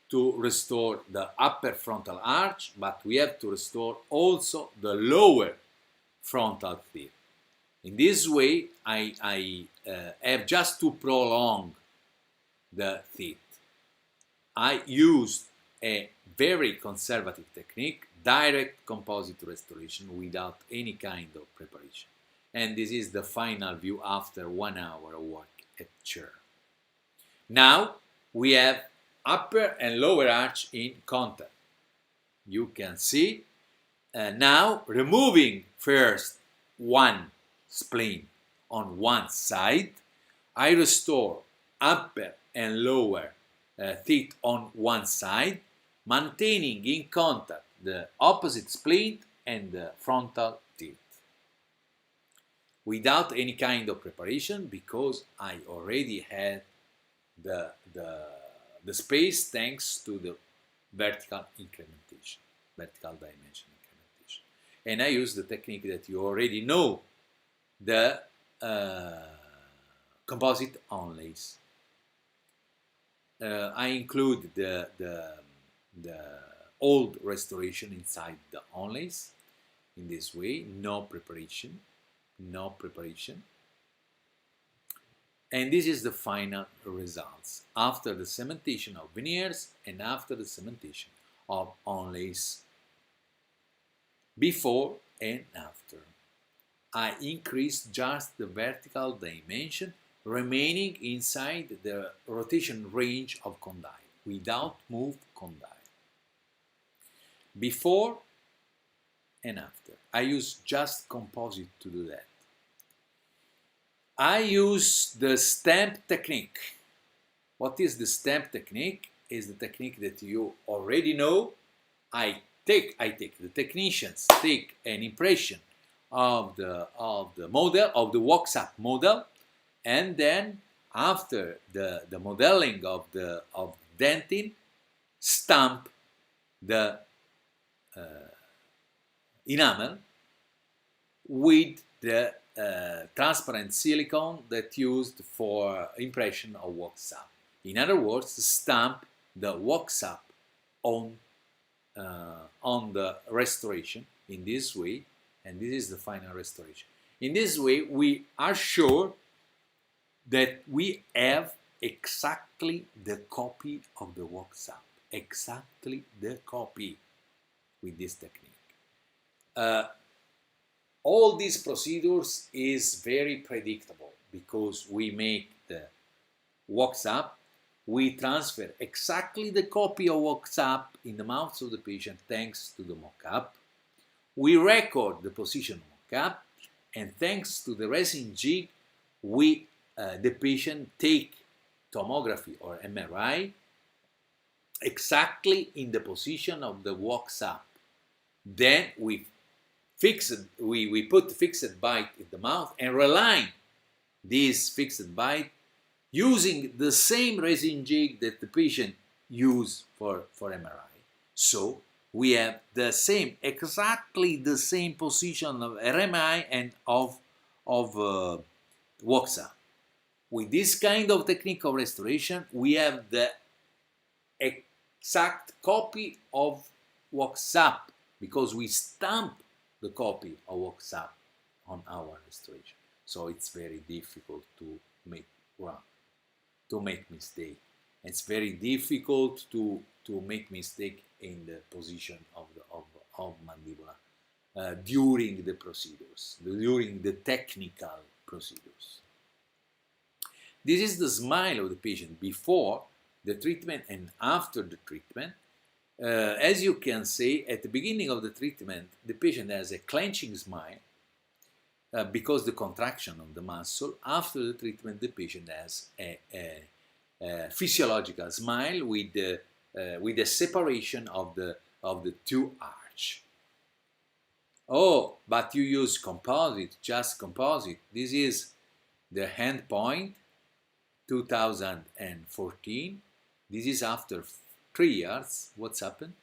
[SPEAKER 1] to restore the upper frontal arch, but we have to restore also the lower frontal teeth. In this way, I have just to prolong the teeth. I used a very conservative technique, direct composite restoration without any kind of preparation. And this is the final view after 1 hour of work at chair. Now we have upper and lower arch in contact. You can see now removing first one spleen on one side, I restore upper and lower teeth on one side, maintaining in contact the opposite spleen and the frontal teeth. Without any kind of preparation, because I already had the space thanks to the vertical incrementation, vertical dimension incrementation. And I use the technique that you already know, the composite onlays. I include the old restoration inside the onlays in this way, no preparation. And this is the final results after the cementation of veneers and after the cementation of onlays, before and after. I increase just the vertical dimension, remaining inside the rotation range of condyle. without move condyle. Before and after. I use just composite to do that. I use the stamp technique. What is the stamp technique? Is the technique that you already know. The technicians take an impression of the model, of the wax-up model, and then after the modeling of dentin, stamp the enamel with the transparent silicone that used for impression of wax-up. In other words, stamp the wax-up on the restoration in this way, and this is the final restoration. In this way, we are sure that we have exactly the copy of the wax-up, exactly the copy with this technique. All these procedures is very predictable because we make the wax-up, we transfer exactly the copy of wax-up in the mouth of the patient thanks to the mock-up. We record the position of mock-up, and thanks to the resin jig, the patient take tomography or MRI exactly in the position of the wax-up. Then we put fixed bite in the mouth and reline this fixed bite using the same resin jig that the patient used for MRI. So we have exactly the same position of RMI and of wax-up. With this kind of technique of restoration, we have the exact copy of wax-up because we stamp the copy of wax-up on our restoration. So it's very difficult to make mistake. It's very difficult to make mistake in the position of mandibula during the procedures, during the technical procedures. This is the smile of the patient before the treatment and after the treatment. As you can see, at the beginning of the treatment, the patient has a clenching smile because the contraction of the muscle. After the treatment, the patient has a physiological smile with the separation of the two arch. Oh, but you use composite, just composite. This is the hand point, 2014. This is after 3 years. What's happened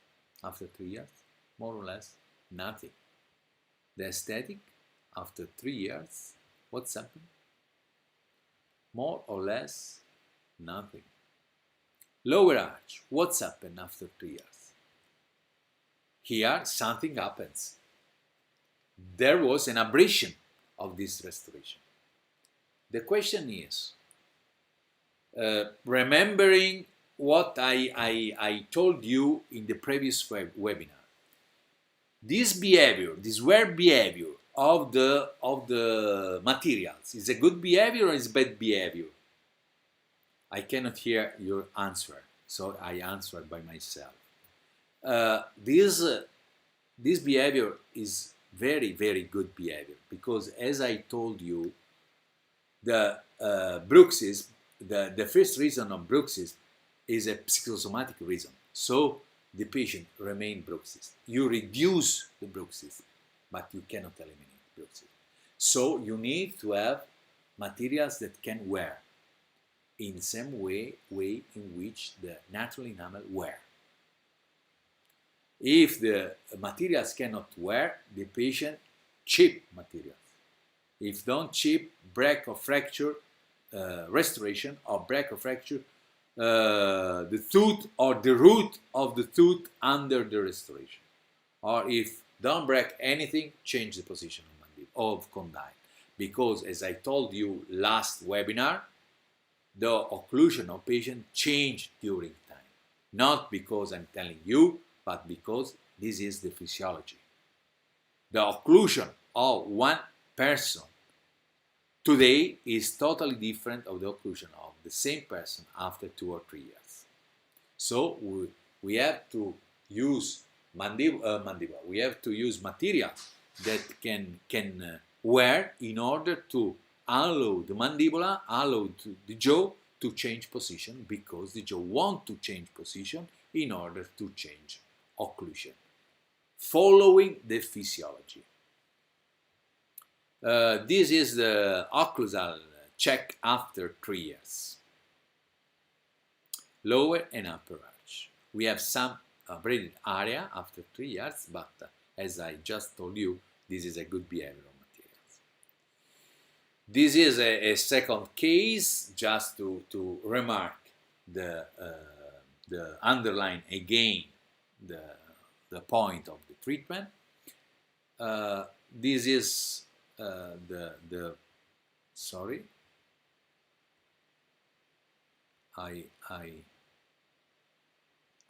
[SPEAKER 1] after 3 years? More or less nothing. The aesthetic after 3 years, what's happened? More or less nothing. Lower arch, what's happened after 3 years? Here something happens. There was an abrasion of this restoration. The question is, remembering what I told you in the previous webinar, this behavior, this wear behavior of the materials, is a good behavior or is bad behavior? I cannot hear your answer, so I answered by myself. This behavior is very, very good behavior because, as I told you, the bruxism, the first reason of bruxism is a psychosomatic reason. So the patient remains bruxist. You reduce the bruxism, but you cannot eliminate bruxism. So you need to have materials that can wear in the same way in which the natural enamel wear. If the materials cannot wear, the patient chip materials. If don't chip, break or fracture, restoration or break or fracture the tooth or the root of the tooth under the restoration. Or if don't break anything, change the position of condyle. Because as I told you last webinar, the occlusion of patient changed during time. Not because I'm telling you, but because this is the physiology. The occlusion of one person today is totally different of the occlusion of the same person after 2 or 3 years. So we have to use we have to use material that can wear in order to allow the mandibula, allow the jaw to change position, because the jaw want to change position in order to change occlusion, following the physiology. This is the occlusal check after 3 years. Lower and upper arch. We have some braided area after 3 years, but as I just told you, this is a good behavior of materials. This is a second case, just to remark the underline again the point of the treatment. This is sorry,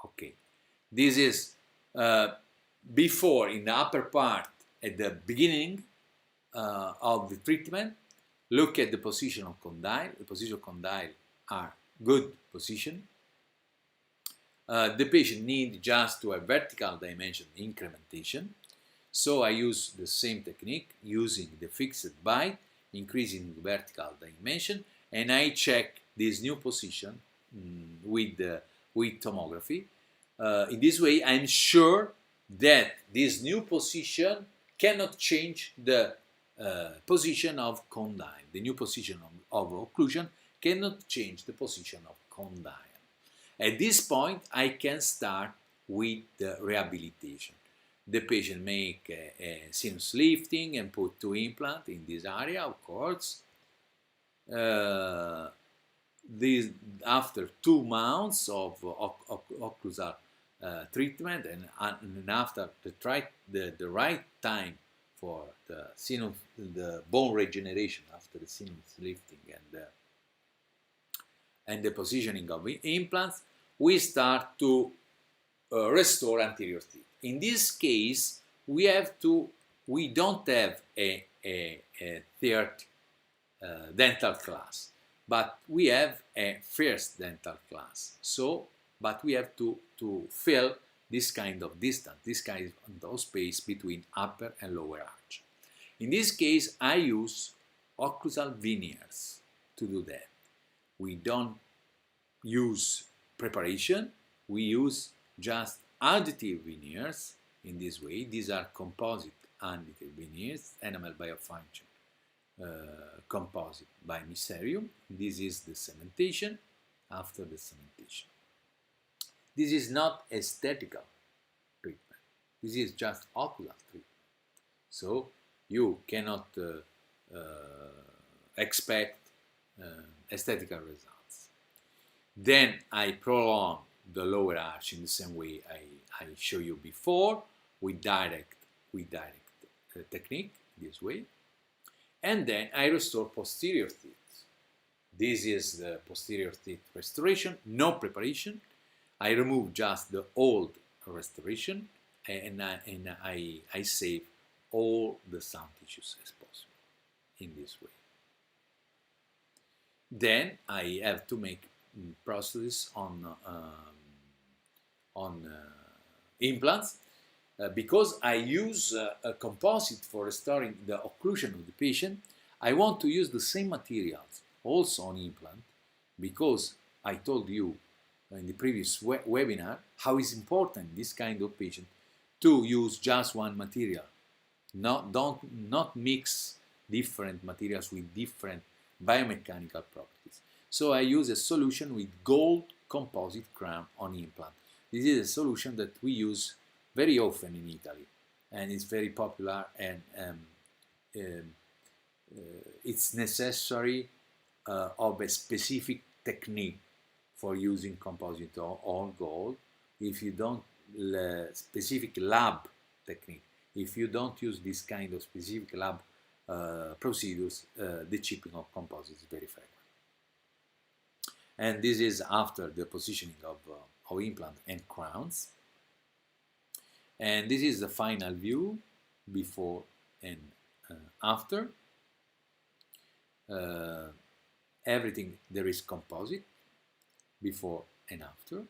[SPEAKER 1] okay. This is before, in the upper part, at the beginning of the treatment. Look at the position of condyle. The position of condyle are good position. The patient needs just to have vertical dimension incrementation. So I use the same technique, using the fixed bite, increasing the vertical dimension, and I check this new position with tomography. In this way, I'm sure that this new position cannot change the position of condyle. The new position of occlusion cannot change the position of condyle. At this point, I can start with the rehabilitation. The patient make a sinus lifting and put 2 implants in this area, of course. This, after 2 months of occlusal treatment, and after the right time for the bone regeneration after the sinus lifting and the positioning of implants, we start to restore anterior teeth. In this case, we don't have a third dental class, but we have a first dental class. But we have to fill this kind of distance, this kind of space between upper and lower arch. In this case, I use occlusal veneers to do that. We don't use preparation, we use just additive veneers. In this way, these are composite additive veneers, enamel biofunction composite by Mysterium. This is the cementation. After the cementation, this is not aesthetical treatment, this is just ocular treatment, so you cannot expect aesthetical results. Then I prolong the lower arch in the same way I showed you before, with direct technique, this way. And then I restore posterior teeth. This is the posterior teeth restoration, no preparation. I remove just the old restoration, and I save all the sound tissues as possible in this way. Then I have to make prosthesis on implants, because I use a composite for restoring the occlusion of the patient. I want to use the same materials also on implant, because I told you in the previous webinar how it's important in this kind of patient to use just one material. Not mix different materials with different biomechanical properties. So I use a solution with gold composite crown on implant. This is a solution that we use very often in Italy, and it's very popular, and it's necessary of a specific technique for using composite on gold. If you don't, specific lab technique, if you don't use this kind of specific lab procedures, the chipping of composites is very frequent. And this is after the positioning of implant and crowns. And this is the final view, before and after. Everything, there is composite before and after.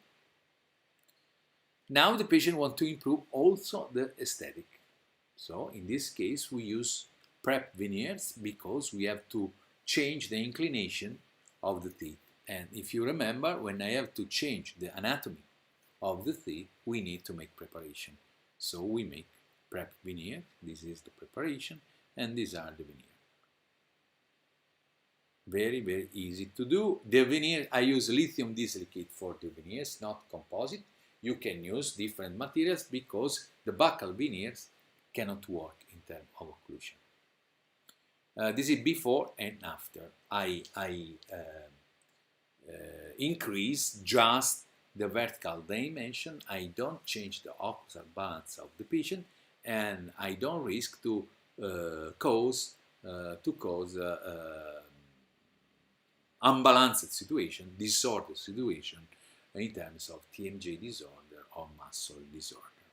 [SPEAKER 1] Now the patient wants to improve also the aesthetic. So in this case, we use prep veneers because we have to change the inclination of the teeth. And if you remember, when I have to change the anatomy of the teeth, we need to make preparation. So we make prep veneer. This is the preparation, and these are the veneer. Very, very easy to do. The veneer, I use lithium disilicate for the veneers, not composite. You can use different materials because the buccal veneers cannot work in terms of occlusion. This is before and after. I increase just the vertical dimension. I don't change the occlusal balance of the patient, and I don't risk to cause unbalanced situation, disordered situation in terms of TMJ disorder or muscle disorder.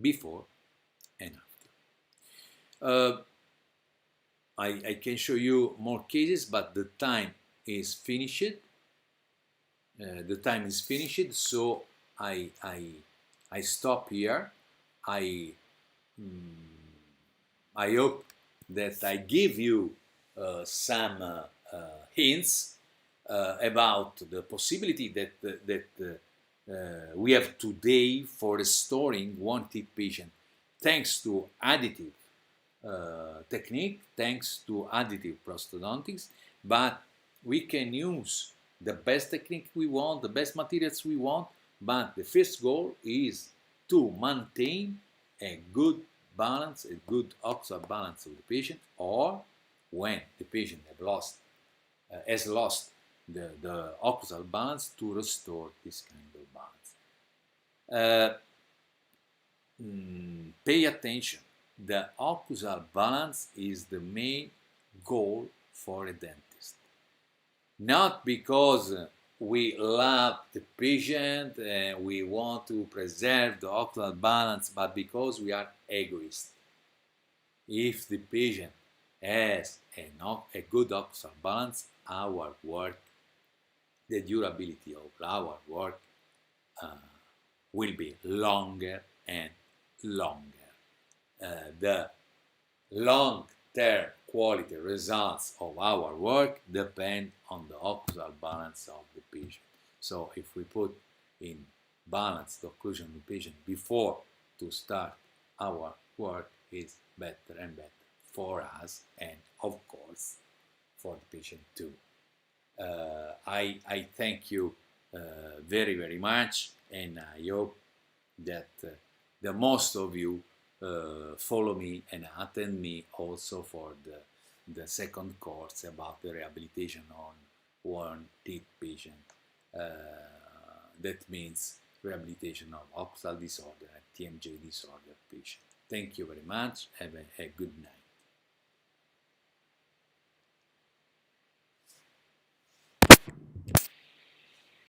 [SPEAKER 1] Before and after. I can show you more cases, but the time is finished. So I stop here. I hope that I give you some hints about the possibility that we have today for restoring one teeth patient thanks to additive technique, thanks to additive prosthodontics, but we can use the best technique we want, the best materials we want, but the first goal is to maintain a good balance, a good occlusal balance of the patient, or when the patient has lost the occlusal balance, to restore this kind of balance. Pay attention. The occlusal balance is the main goal for a dentist. Not because we love the patient and we want to preserve the occlusal balance, but because we are egoists. If the patient has a good occlusal balance, our work, the durability of our work will be longer and longer. The long-term quality results of our work depend on the occlusal balance of the patient. So if we put in balance the occlusion of the patient before to start our work, is better and better for us and of course for the patient too. I thank you very, very much, and I hope that the most of you follow me and attend me also for the second course about the rehabilitation on one teeth patient. That means rehabilitation of occlusal disorder and TMJ disorder patient. Thank you very much. Have a good night.